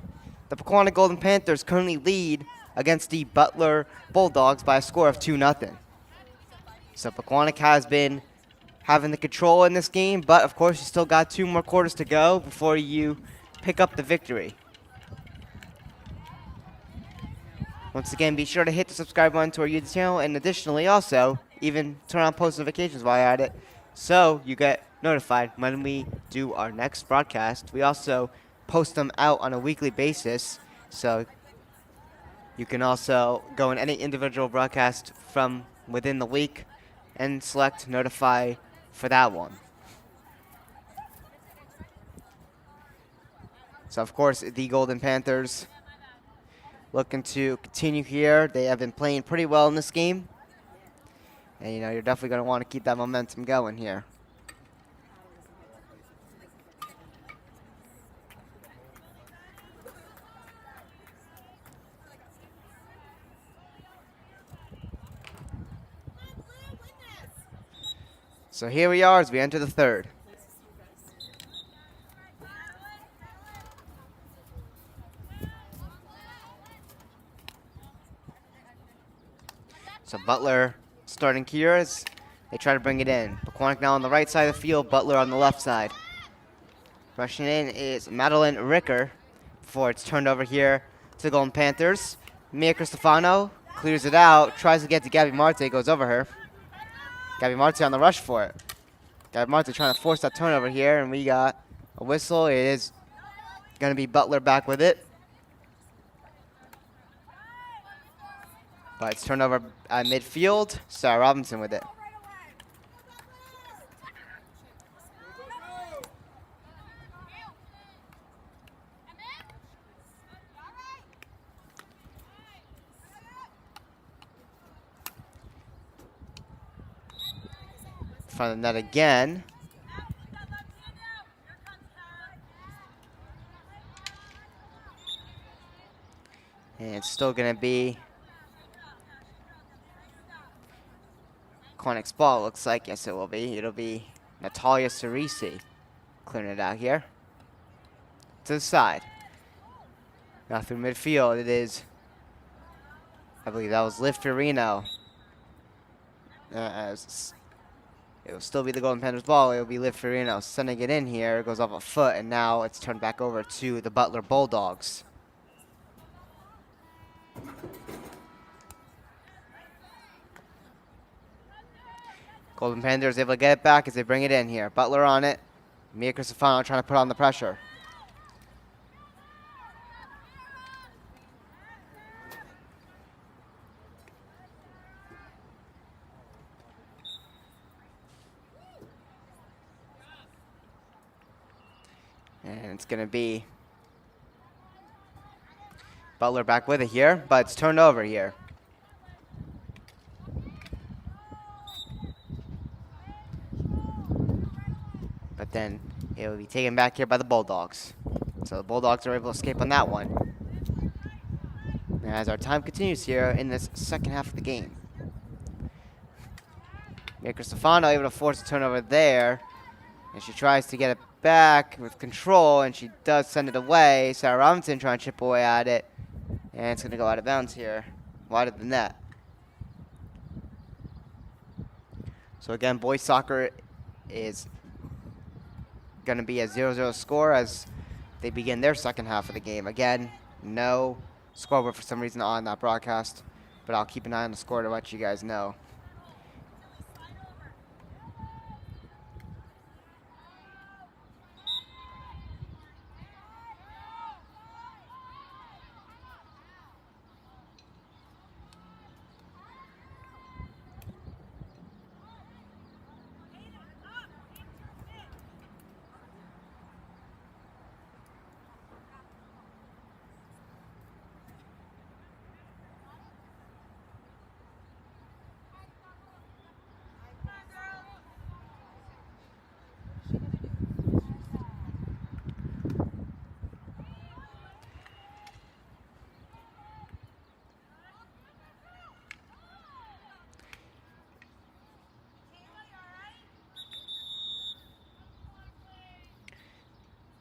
The Pequannock Golden Panthers currently lead against the Butler Bulldogs by a score of 2-0. So Pequannock has been having the control in this game, but of course you still got 2 more quarters to go before you pick up the victory. Once again, be sure to hit the subscribe button to our YouTube channel, and additionally also, even turn on post notifications while you're at it, so you get notified when we do our next broadcast. We also post them out on a weekly basis, so you can also go in any individual broadcast from within the week and select notify for that one. So of course, the Golden Panthers looking to continue here. They have been playing pretty well in this game. And, you're definitely going to want to keep that momentum going here. So here we are as we enter the third. So Butler starting here as they try to bring it in. Pequannock now on the right side of the field, Butler on the left side. Rushing in is Madeline Ricker before it's turned over here to the Golden Panthers. Mia Cristofano clears it out, tries to get to Gabby Marte, goes over her. Gabby Marte on the rush for it. Gabby Marte trying to force that turnover here, and we got a whistle. It is going to be Butler back with it. But it's turned over at midfield. Sarah Robinson with it. Front of the net again. And it's still going to be Pequannock's ball, looks like. Yes, it will be. It'll be Natalia Cerisi clearing it out here. To the side. Now through midfield, it is, I believe that was Liv Fiorino. It will still be the Golden Panthers ball. It will be Liv Fiorino sending it in here. It goes off a foot, and now it's turned back over to the Butler Bulldogs. Golden Panthers able to get it back as they bring it in here. Butler on it. Mia Cristofano trying to put on the pressure. And it's going to be Butler back with it here, but it's turned over here. But then it will be taken back here by the Bulldogs. So the Bulldogs are able to escape on that one. And as our time continues here in this second half of the game. Mia Cristofano able to force a turnover there. And she tries to get it back with control, and she does send it away. Sarah Robinson trying to chip away at it. And it's going to go out of bounds here, wide of the net. So again, boys soccer is going to be a 0-0 score as they begin their second half of the game. Again, no scoreboard for some reason on that broadcast, but I'll keep an eye on the score to let you guys know.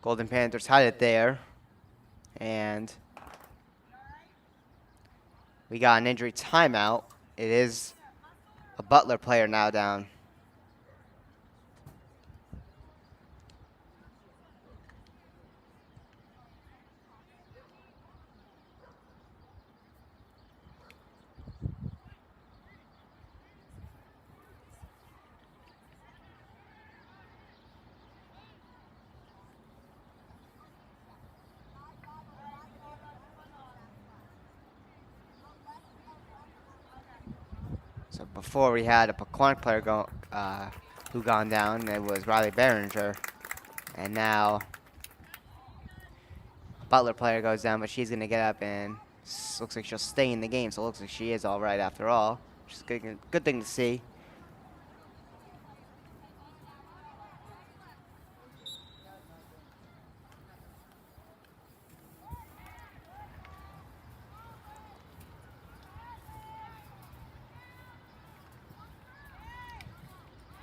Golden Panthers had it there. And we got an injury timeout. It is a Butler player now down. So before we had a Pequannock player who gone down. It was Riley Behringer. And now a Butler player goes down, but she's going to get up and looks like she'll stay in the game. So it looks like she is all right after all, which is a good thing to see.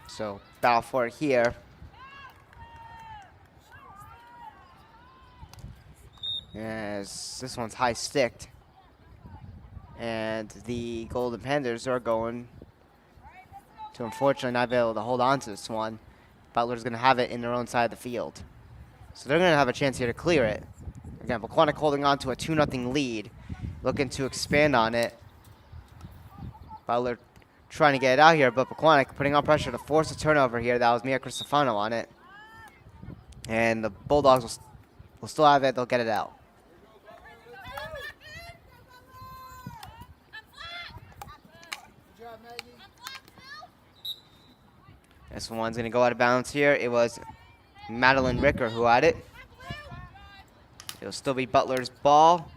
So battle for it here. As this one's high sticked. And the Golden Panthers are going to unfortunately not be able to hold on to this one. Butler's going to have it in their own side of the field. So they're going to have a chance here to clear it. Again, Pequannock holding on to a 2-0 lead. Looking to expand on it. Butler trying to get it out here, but Pequannock putting on pressure to force a turnover here. That was Mia Cristofano on it. And the Bulldogs will still have it. They'll get it out. This one's going to go out of bounds here. It was Madeline Ricker who had it. It'll still be Butler's ball.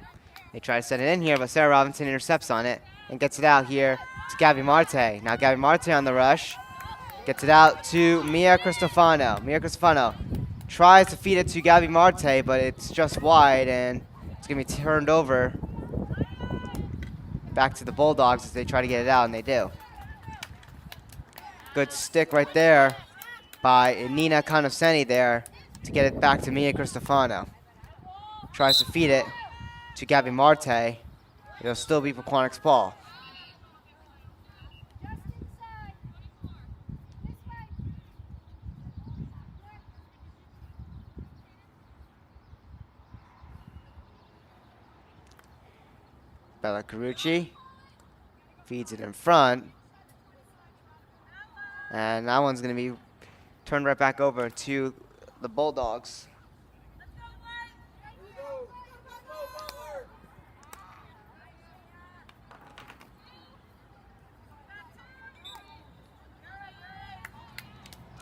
They try to send it in here, but Sarah Robinson intercepts on it and gets it out here to Gabby Marte. Now Gabby Marte on the rush. Gets it out to Mia Cristofano. Mia Cristofano tries to feed it to Gabby Marte, but it's just wide, and it's going to be turned over back to the Bulldogs as they try to get it out, and they do. Good stick right there by Nina Conoscenti there to get it back to Mia Cristofano. Tries to feed it to Gabby Marte. It'll still be Pequannock's ball. Bella Carucci feeds it in front. And that one's going to be turned right back over to the Bulldogs.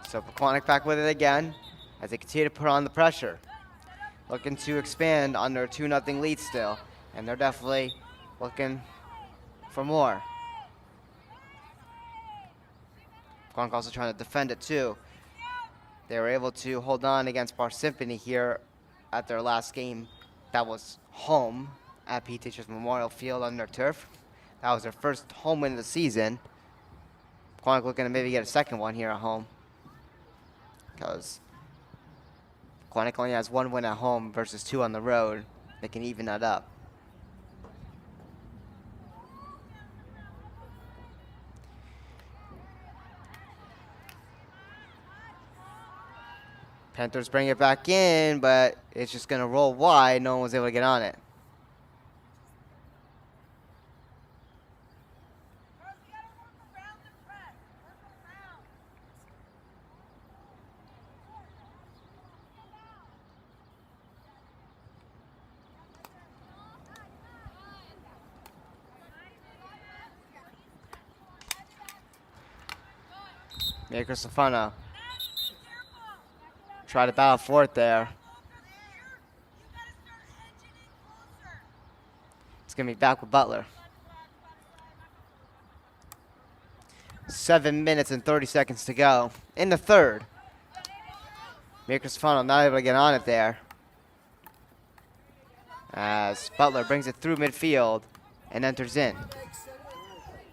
So Pequannock back with it again as they continue to put on the pressure. Looking to expand on their 2-0 lead still. And they're definitely looking for more. Pequannock also trying to defend it too. They were able to hold on against Parsippany here at their last game. That was home at P. Teachers Memorial Field on their turf. That was their first home win of the season. Pequannock looking to maybe get a second one here at home, because Pequannock only has 1 win at home versus 2 on the road. They can even that up. Panthers bring it back in, but it's just going to roll wide. No one was able to get on it. Mia Cristofano try to battle for it there. It's going to be back with Butler. 7 minutes and 30 seconds to go in the third. Mia Cristofano not able to get on it there, as Butler brings it through midfield and enters in.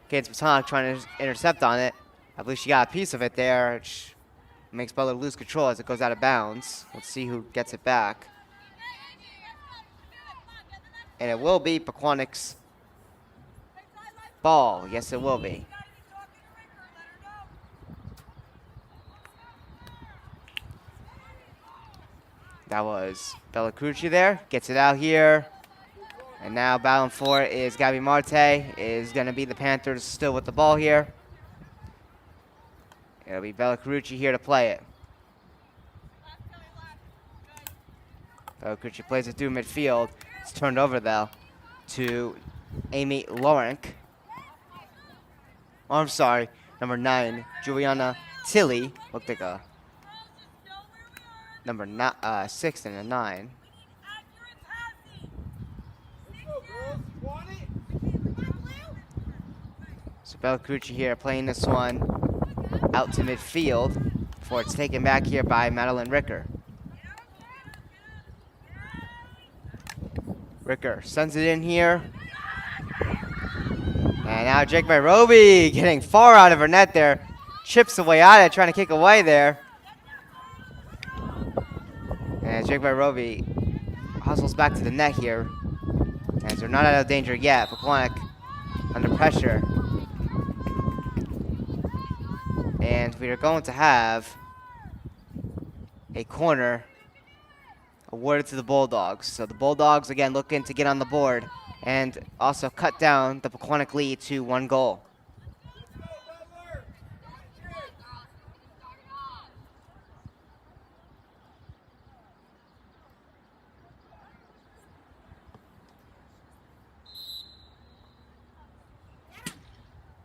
Cadence Pequannock trying to intercept on it. I believe she got a piece of it there. Makes Butler lose control as it goes out of bounds. Let's see who gets it back. And it will be Pequannock's ball. Yes, it will be. That was Bellicrucci there. Gets it out here. And now battling for it is Gabby Marte. Is going to be the Panthers still with the ball here. It'll be Bellicrucci here to play it. Bellicrucci plays it through midfield. It's turned over, though, to Amy Lorenk. Oh, I'm sorry, number 9, Juliana Tilly. Looked like a number 6 and a 9. So Bellicrucci here playing this one out to midfield before it's taken back here by Madeline Ricker. Ricker sends it in here. And now Jake Roby getting far out of her net there. Chips away at it, trying to kick away there. And Jake Roby hustles back to the net here. As they're not out of danger yet. Pequannock under pressure. And we are going to have a corner awarded to the Bulldogs. So the Bulldogs, again, looking to get on the board and also cut down the Pequannock lead to 1 goal.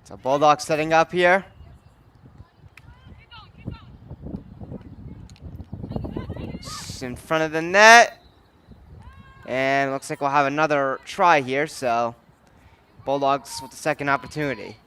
So Bulldogs setting up here. In front of the net. And looks like we'll have another try here, so Bulldogs with the second opportunity.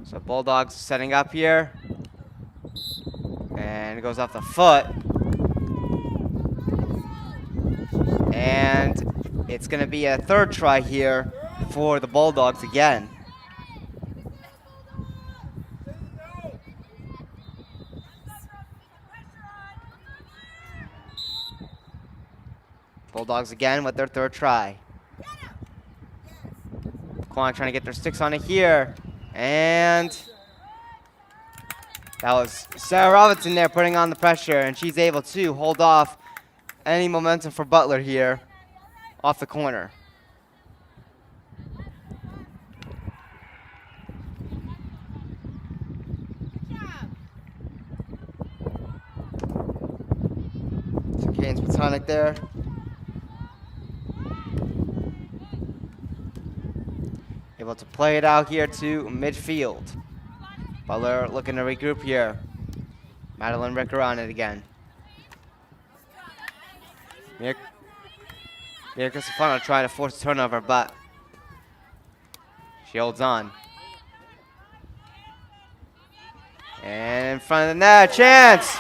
So Bulldogs setting up here. And it goes off the foot. And it's going to be a third try here for the Bulldogs again. Bulldogs again with their third try. Pequannock trying to get their sticks on it here. And that was Sarah Robinson there putting on the pressure, and she's able to hold off any momentum for Butler here off the corner. So Kane's Pequannock there. Able to play it out here to midfield. Butler looking to regroup here. Madeline Ricker on it again. Mirka Stefano trying to force a turnover, but she holds on. And in front of the net, chance!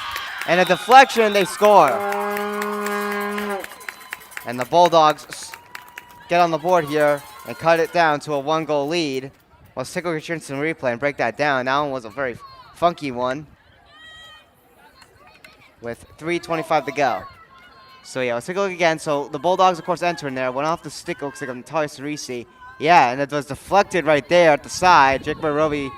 And a deflection, they score. And the Bulldogs get on the board here and cut it down to a 1-goal lead. Let's take a look at some replay and break that down. That one was a very funky one with 3:25 to go. So yeah, let's take a look again. So the Bulldogs, of course, entering there. Went off the stick, looks like Natalia Cerisi. Yeah, and it was deflected right there at the side. Jake Roby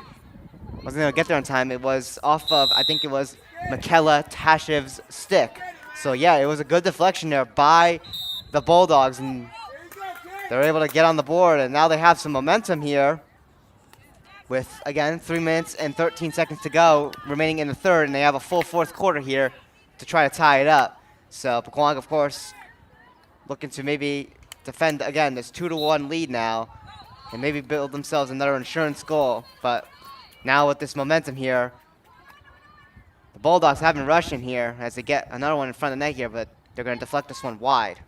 wasn't able to get there on time. It was off of, I think it was Michaela Tashev's stick. So yeah, it was a good deflection there by the Bulldogs, and they're able to get on the board, and now they have some momentum here with, again, 3 minutes and 13 seconds to go remaining in the third, and they have a full fourth quarter here to try to tie it up. So Pequannock, of course, looking to maybe defend, again, this 2-1 lead now and maybe build themselves another insurance goal. But now with this momentum here, the Bulldogs have been rushing here as they get another one in front of the net here, but they're going to deflect this one wide.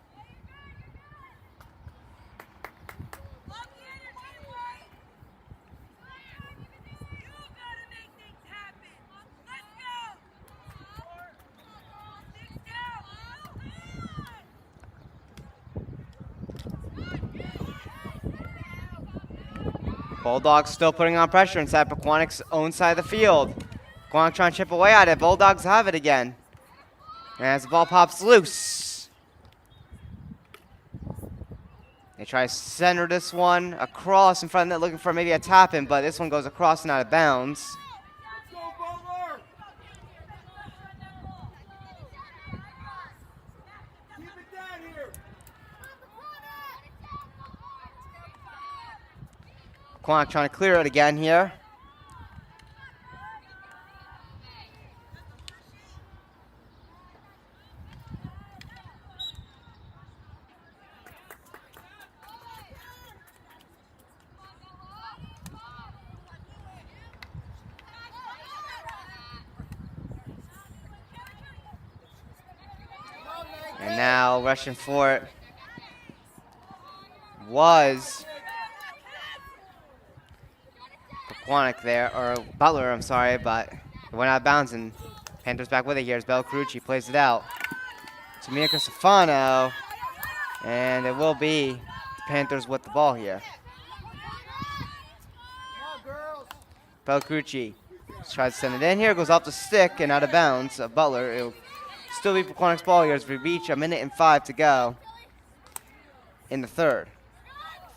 Bulldogs still putting on pressure inside Pequannock's own side of the field. Pequannock trying to chip away at it. Bulldogs have it again. And as the ball pops loose, they try to center this one across in front of the net, looking for maybe a tap-in, but this one goes across and out of bounds. Pequannock trying to clear it again here. And now rushing for it was Pequannock there, or Butler, I'm sorry, but it went out of bounds, and Panthers back with it here as Carucci plays it out to Mia Cristofano, and it will be the Panthers with the ball here. Carucci tries to send it in here, goes off the stick and out of bounds of Butler. It'll still be Pequannock's ball here as we reach 1:05 to go in the third.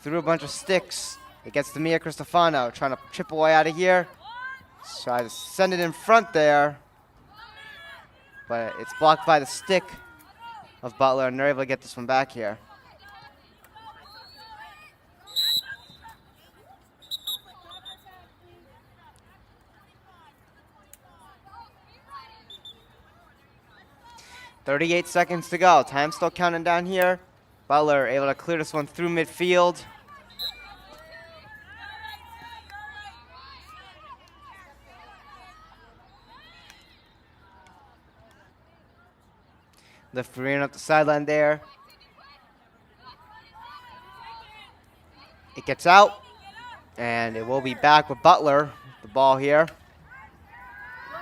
Threw a bunch of sticks. It gets to Mia Cristofano, trying to chip away out of here. Try to send it in front there, but it's blocked by the stick of Butler, and they're able to get this one back here. .38 seconds to go. Time still counting down here. Butler able to clear this one through midfield. Lift Farina up the sideline there. It gets out, and it will be back with Butler, the ball here.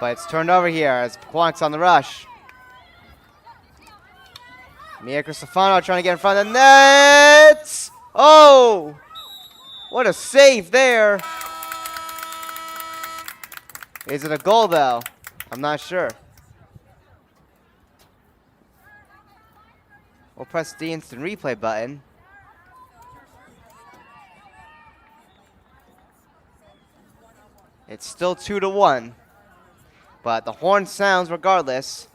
But it's turned over here as Pequannock's on the rush. Mia Cristofano trying to get in front of the net. Oh, what a save there. Is it a goal, though? I'm not sure. We'll press the instant replay button. It's still 2-1, but the horn sounds regardless.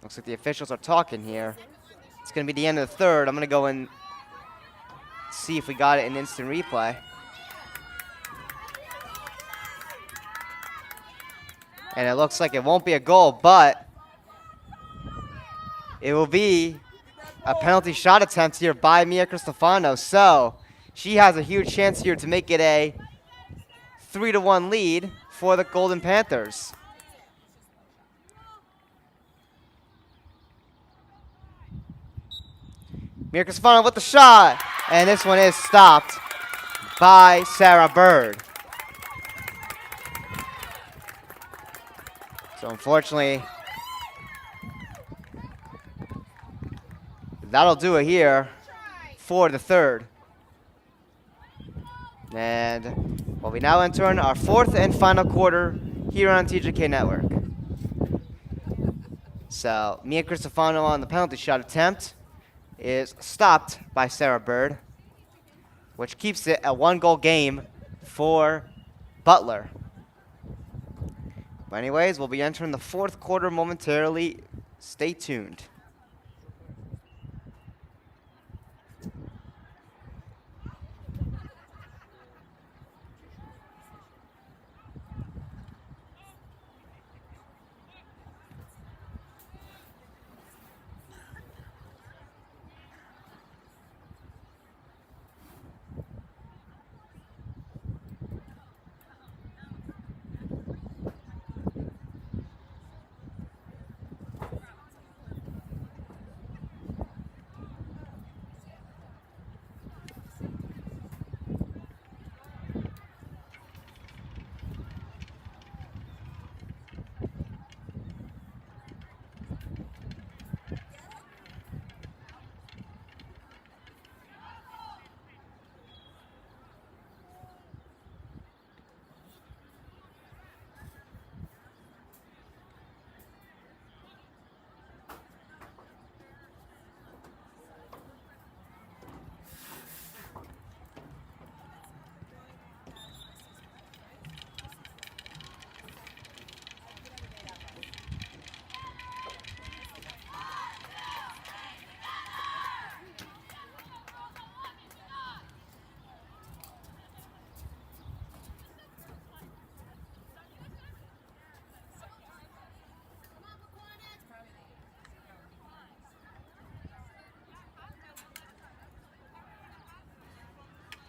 Looks like the officials are talking here. It's going to be the end of the third. I'm going to go and see if we got it in instant replay. And it looks like it won't be a goal, but it will be a penalty shot attempt here by Mia Cristofano. So she has a huge chance here to make it a 3-1 lead for the Golden Panthers. Mia Cristofano with the shot, and this one is stopped by Sarah Bird. So unfortunately, that'll do it here for the third. And well, we now enter in our fourth and final quarter here on TJK Network. So Mia Cristofano on the penalty shot attempt is stopped by Sarah Bird, which keeps it a 1-goal game for Butler. But anyways, we'll be entering the fourth quarter momentarily. Stay tuned.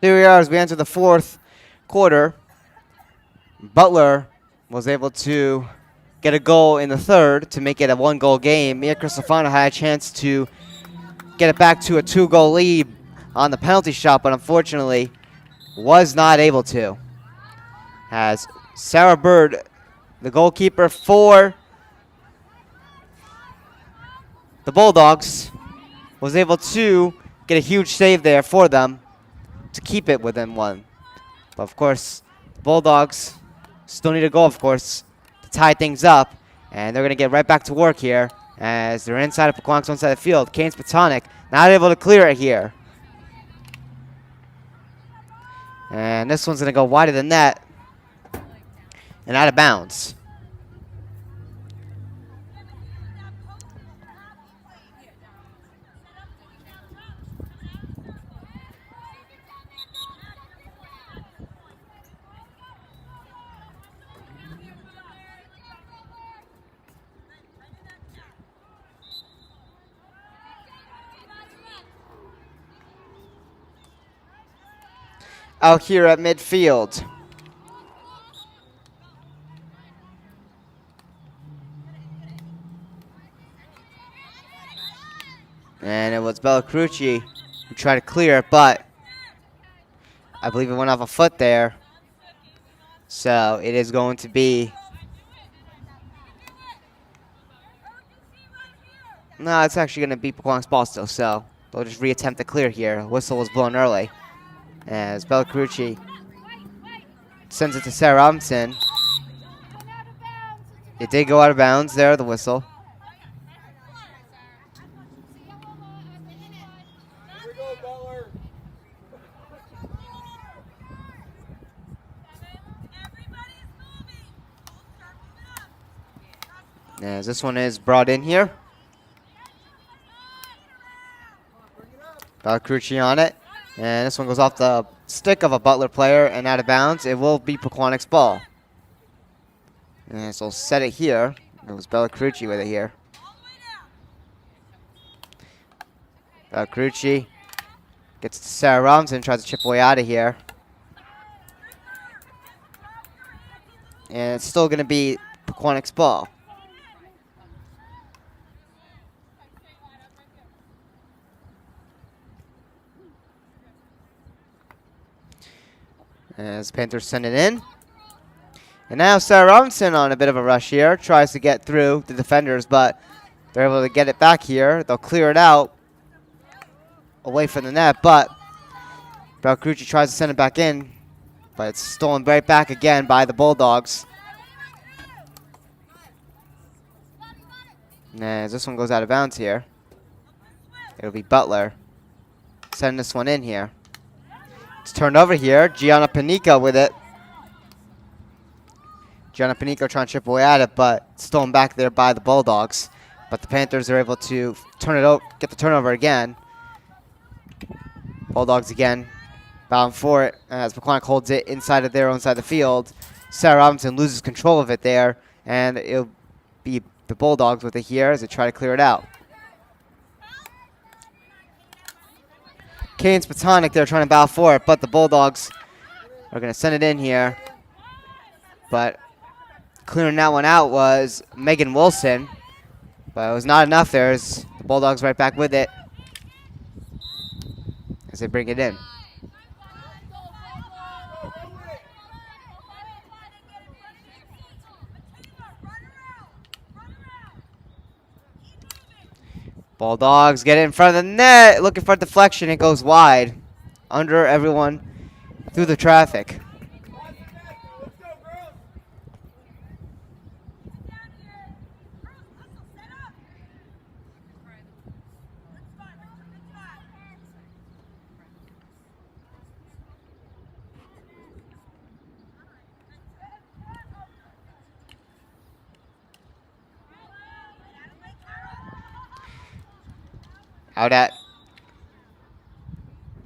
Here we are as we enter the fourth quarter. Butler was able to get a goal in the third to make it a one-goal game. Mia Cristofano had a chance to get it back to a two-goal lead on the penalty shot, but unfortunately was not able to. As Sarah Bird, the goalkeeper for the Bulldogs, was able to get a huge save there for them to keep it within one. But of course, the Bulldogs still need a goal, of course, to tie things up. And they're going to get right back to work here as they're inside of Pequannock's own side of the field. Kane's Pequannock not able to clear it here. And this one's going to go wide of the net and out of bounds. Out here at midfield. And it was Bellacrucci who tried to clear it, but I believe it went off a foot there. So it is going to be... No, it's actually going to be Pequannock's ball still, so they'll just reattempt to clear here. Whistle was blown early as Bellacrucci sends it to Sarah Robinson. It did go out of bounds there, the whistle. As this one is brought in here. Bellacrucci on it. And this one goes off the stick of a Butler player and out of bounds. It will be Pequannock's ball. And so set it here. It was Bellacrucci with it here. Bellacrucci gets to Sarah Robinson, tries to chip away out of here. And it's still going to be Pequannock's ball. As Panthers send it in. And now Sarah Robinson on a bit of a rush here. Tries to get through the defenders, but they're able to get it back here. They'll clear it out away from the net, but Bellacrucci tries to send it back in, but it's stolen right back again by the Bulldogs. And as this one goes out of bounds here, it'll be Butler sending this one in here. It's turned over here. Gianna Panica with it. Gianna Panica trying to chip away at it, but stolen back there by the Bulldogs. But the Panthers are able to turn it out, get the turnover again. Bulldogs again bound for it as Pequannock holds it inside of their own side of the field. Sarah Robinson loses control of it there, and it'll be the Bulldogs with it here as they try to clear it out. Kane's Pequannock, they're trying to battle for it, but the Bulldogs are going to send it in here. But clearing that one out was Megan Wilson, but it was not enough there as the Bulldogs right back with it as they bring it in. Bulldogs get it in front of the net, looking for a deflection. It goes wide, under everyone, through the traffic. Out at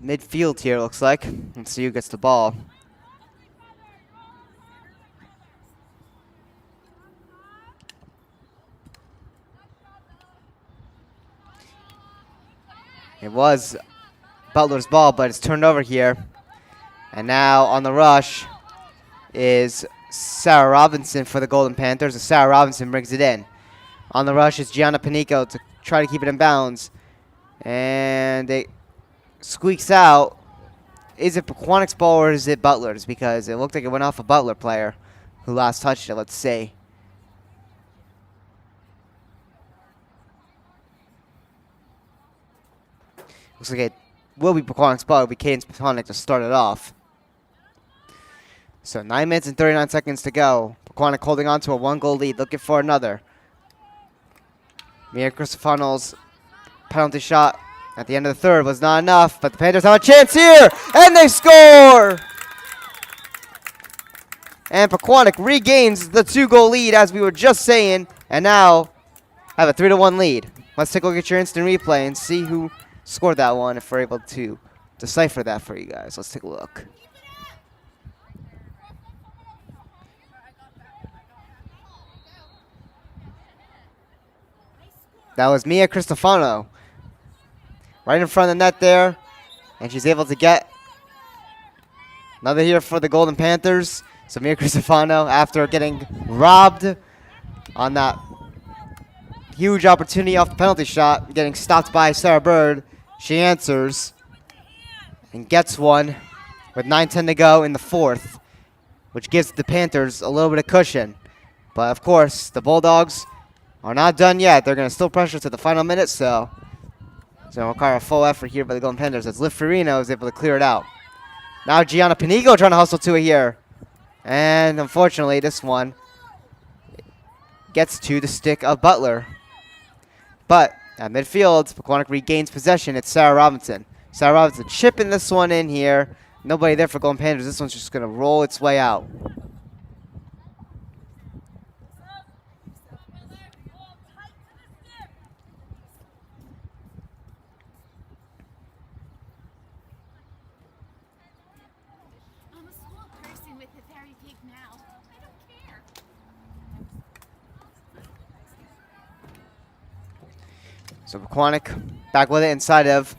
midfield here, looks like. Let's see who gets the ball. It was Butler's ball, but it's turned over here. And now on the rush is Sarah Robinson for the Golden Panthers, and Sarah Robinson brings it in. On the rush is Gianna Panico to try to keep it in bounds. And it squeaks out. Is it Pequannock's ball or is it Butler's? Because it looked like it went off a Butler player who last touched it, let's see. Looks like it will be Pequannock's ball. It'll be Cadence Pequannock to start it off. So 9 minutes and 39 seconds to go. Pequannock holding on to a 1-goal lead, looking for another. Mia Cristofano's penalty shot at the end of the third was not enough, but the Panthers have a chance here, and they score! And Pequannock regains the 2-goal lead, as we were just saying, and now have a 3-1 lead. Let's take a look at your instant replay and see who scored that one, if we're able to decipher that for you guys. Let's take a look. That was Mia Cristofano. Right in front of the net there. And she's able to get another here for the Golden Panthers. So Mia Cristofano, after getting robbed on that huge opportunity off the penalty shot, getting stopped by Sarah Bird, she answers and gets one with 9:10 to go in the fourth, which gives the Panthers a little bit of cushion. But of course, the Bulldogs are not done yet. They're going to still pressure to the final minute, so it's going to require a full effort here by the Golden Panthers as Liv Farino is able to clear it out. Now Gianna Panico trying to hustle to it here. And unfortunately, this one gets to the stick of Butler. But at midfield, Pequannock regains possession. It's Sarah Robinson. Sarah Robinson chipping this one in here. Nobody there for Golden Panthers. This one's just going to roll its way out. So Pequannock back with it inside of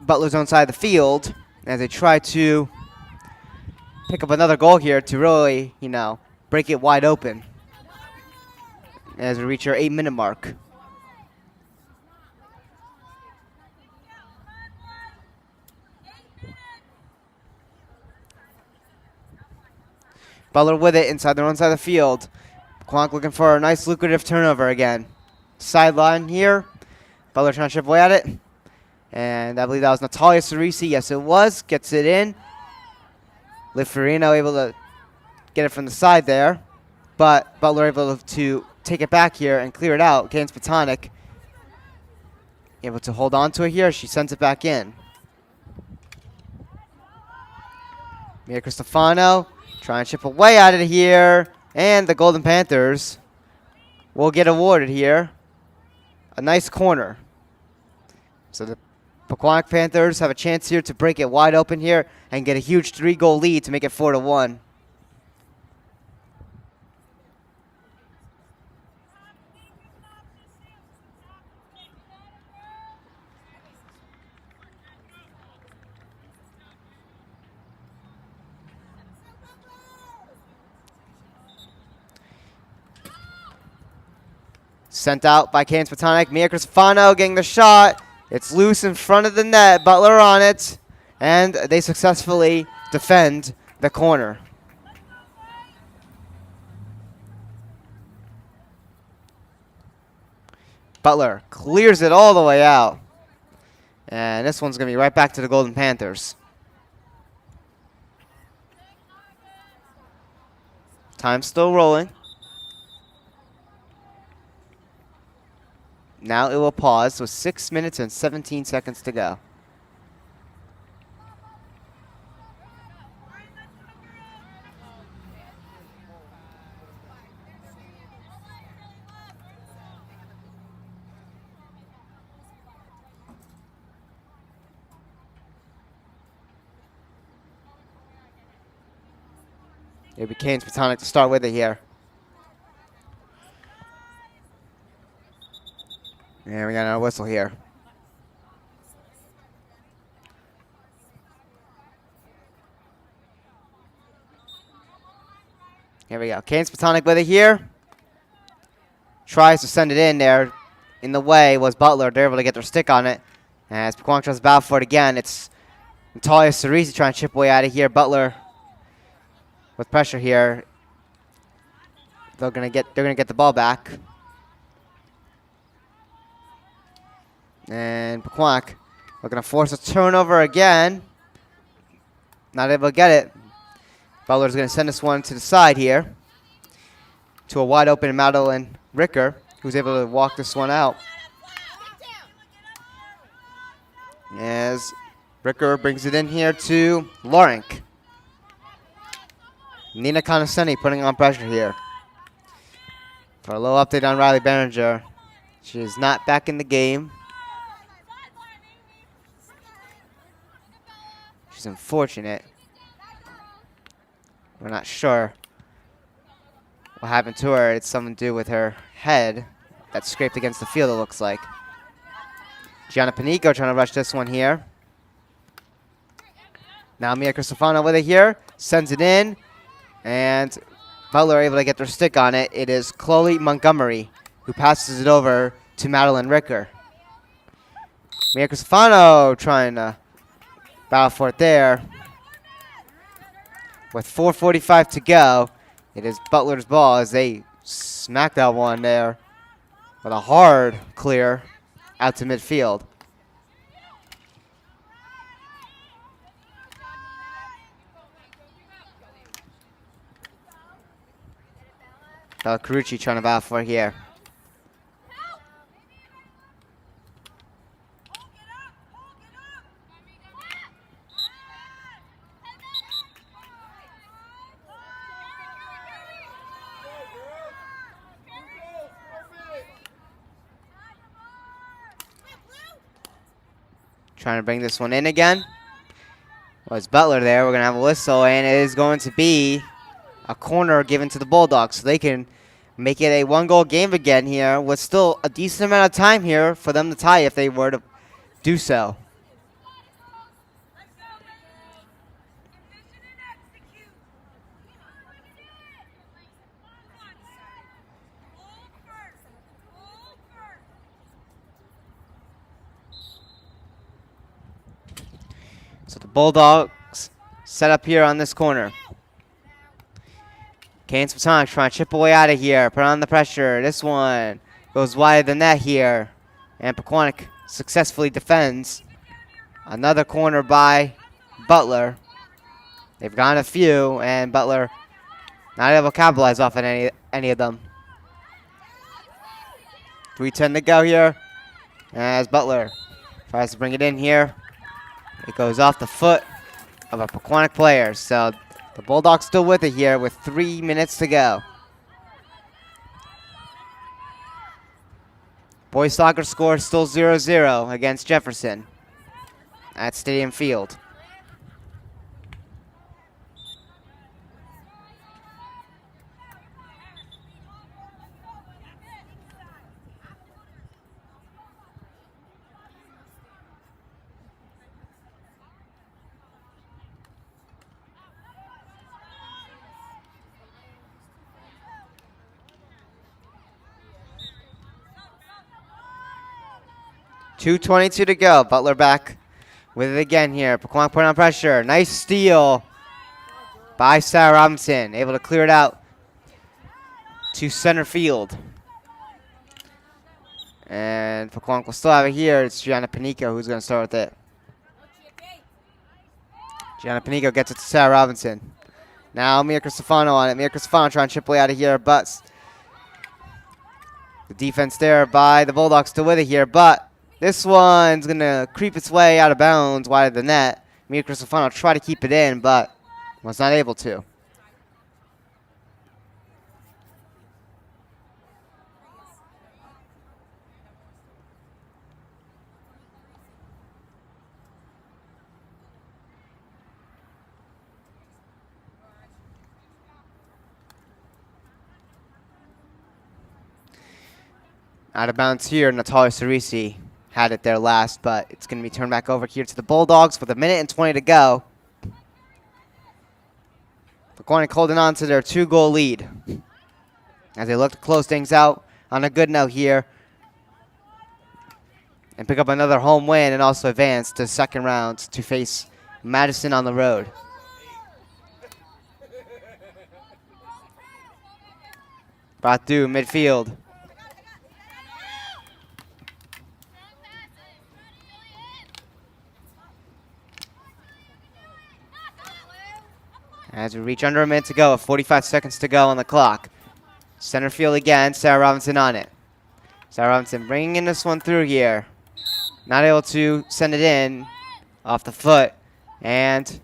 Butler's own side of the field as they try to pick up another goal here to really, break it wide open as we reach our 8-minute mark. Butler with it inside their own side of the field. Pequannock looking for a nice lucrative turnover again. Sideline here. Butler trying to chip away at it. And I believe that was Natalia Cerisi. Yes, it was. Gets it in. Liv Farino able to get it from the side there. But Butler able to take it back here and clear it out. Cadence Pequannock able to hold on to it here. She sends it back in. Mia Cristofano trying to chip away at it here. And the Golden Panthers will get awarded here a nice corner. So the Pequannock Panthers have a chance here to break it wide open here and get a huge 3-goal lead to make it 4-1. Sent out by Cadence Pequannock. Mia Cristofano getting the shot. It's loose in front of the net. Butler on it. And they successfully defend the corner. Butler clears it all the way out. And this one's going to be right back to the Golden Panthers. Time still rolling. Now it will pause with 6 minutes and 17 seconds to go. It'll be Cadence Pequannock to start with it here. And we got our whistle here. Here we go. Kane's Pequannock with it here. Tries to send it in there. In the way was Butler. They're able to get their stick on it. As Pequannock tries to battle for it again, it's Natalia Cerisi trying to chip away out of here. Butler with pressure here. They're gonna get the ball back. And Pequannock, we're gonna force a turnover again. Not able to get it. Butler's gonna send this one to the side here to a wide open Madeline Ricker, who's able to walk this one out. As Ricker brings it in here to Lorenk. Nina Conoscenti putting on pressure here. For a little update on Riley Behringer, she is not back in the game. She's unfortunate. We're not sure what happened to her. It's something to do with her head that scraped against the field, it looks like. Gianna Panico trying to rush this one here. Now Mia Cristofano with it here. Sends it in. And Butler able to get their stick on it. It is Chloe Montgomery who passes it over to Madeline Ricker. Mia Cristofano trying to battle for it there. With 4:45 to go, it is Butler's ball as they smack that one there with a hard clear out to midfield. Carucci trying to battle for it here. Trying to bring this one in again. Well, it's Butler there. We're going to have a whistle, and it is going to be a corner given to the Bulldogs, so they can make it a one-goal game again here with still a decent amount of time here for them to tie if they were to do so. So the Bulldogs set up here on this corner. Kane's Pequannock trying to chip away out of here. Put on the pressure. This one goes wide of the net here. And Pequannock successfully defends. Another corner by Butler. They've gotten a few, and Butler not able to capitalize off of any of them. 3:10 to go here. As Butler tries to bring it in here. It goes off the foot of a Pequannock player. So the Bulldogs still with it here with 3 minutes to go. Boys soccer score still 0-0 against Jefferson at Stadium Field. .222 to go. Butler back with it again here. Pequannock putting on pressure. Nice steal by Sarah Robinson. Able to clear it out to center field. And Pequannock will still have it here. It's Gianna Panico who's going to start with it. Gianna Panico gets it to Sarah Robinson. Now Mia Cristofano on it. Mia Cristofano trying to chip away out of here, but the defense there by the Bulldogs still with it here, but this one's going to creep its way out of bounds wide of the net. Mia Cristofano tried to keep it in, but was not able to. Out of bounds here, Natalia Cerisi had it there last, but it's going to be turned back over here to the Bulldogs with 1:20 to go. Pequannock holding on to their 2-goal lead as they look to close things out on a good note here and pick up another home win and also advance to the second round to face Madison on the road. Brought through midfield. As we reach under a minute to go, 45 seconds to go on the clock. Center field again, Sarah Robinson on it. Sarah Robinson bringing in this one through here. Not able to send it in off the foot. And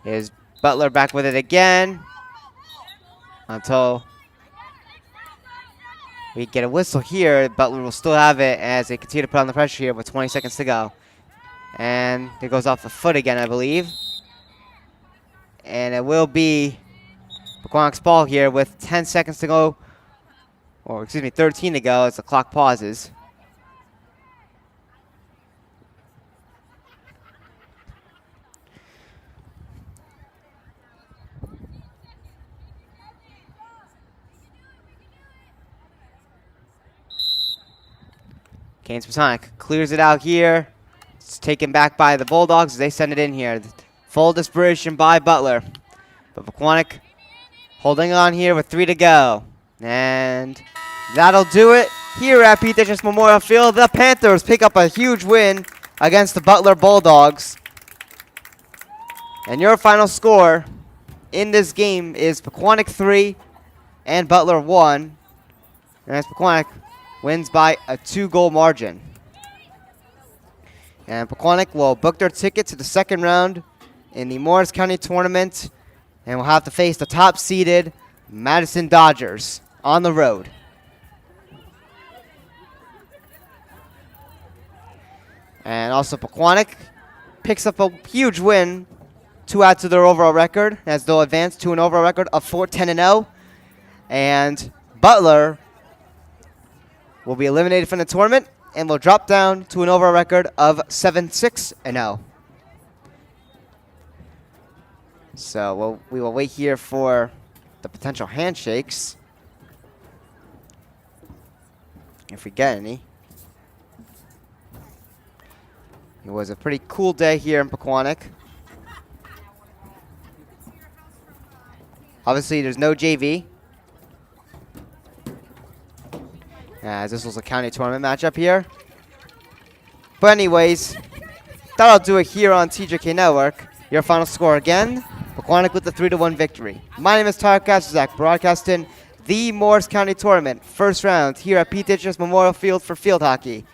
is Butler back with it again until we get a whistle here. Butler will still have it as they continue to put on the pressure here with 20 seconds to go. And it goes off the foot again, I believe. And it will be Pequannock's ball here with 10 seconds to go. Or, excuse me, 13 to go as the clock pauses. Pequannock clears it out here. It's taken back by the Bulldogs as they send it in here. Full desperation by Butler. But Pequannock holding on here with 3 to go. And that'll do it here at PTHS Memorial Field. The Panthers pick up a huge win against the Butler Bulldogs. And your final score in this game is Pequannock 3 and Butler 1. And as Pequannock wins by a 2-goal margin. And Pequannock will book their ticket to the second round in the Morris County Tournament and will have to face the top-seeded Madison Dodgers on the road. And also Pequannock picks up a huge win to add to their overall record as they'll advance to an overall record of 4-10-0. And Butler will be eliminated from the tournament and will drop down to an overall record of 7-6-0. So we will wait here for the potential handshakes, if we get any. It was a pretty cool day here in Pequannock. Obviously, there's no JV, as this was a county tournament matchup here. But anyways, that'll do it here on TJK Network. Your final score again, Pequannock with the 3-1 victory. My name is Tyler Kastazak, broadcasting the Morris County Tournament, first round here at PTHS Memorial Field for field hockey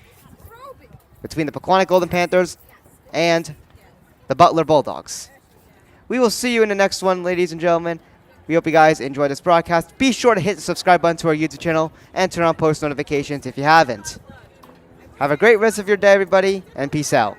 between the Pequannock Golden Panthers and the Butler Bulldogs. We will see you in the next one, ladies and gentlemen. We hope you guys enjoyed this broadcast. Be sure to hit the subscribe button to our YouTube channel and turn on post notifications if you haven't. Have a great rest of your day, everybody, and peace out.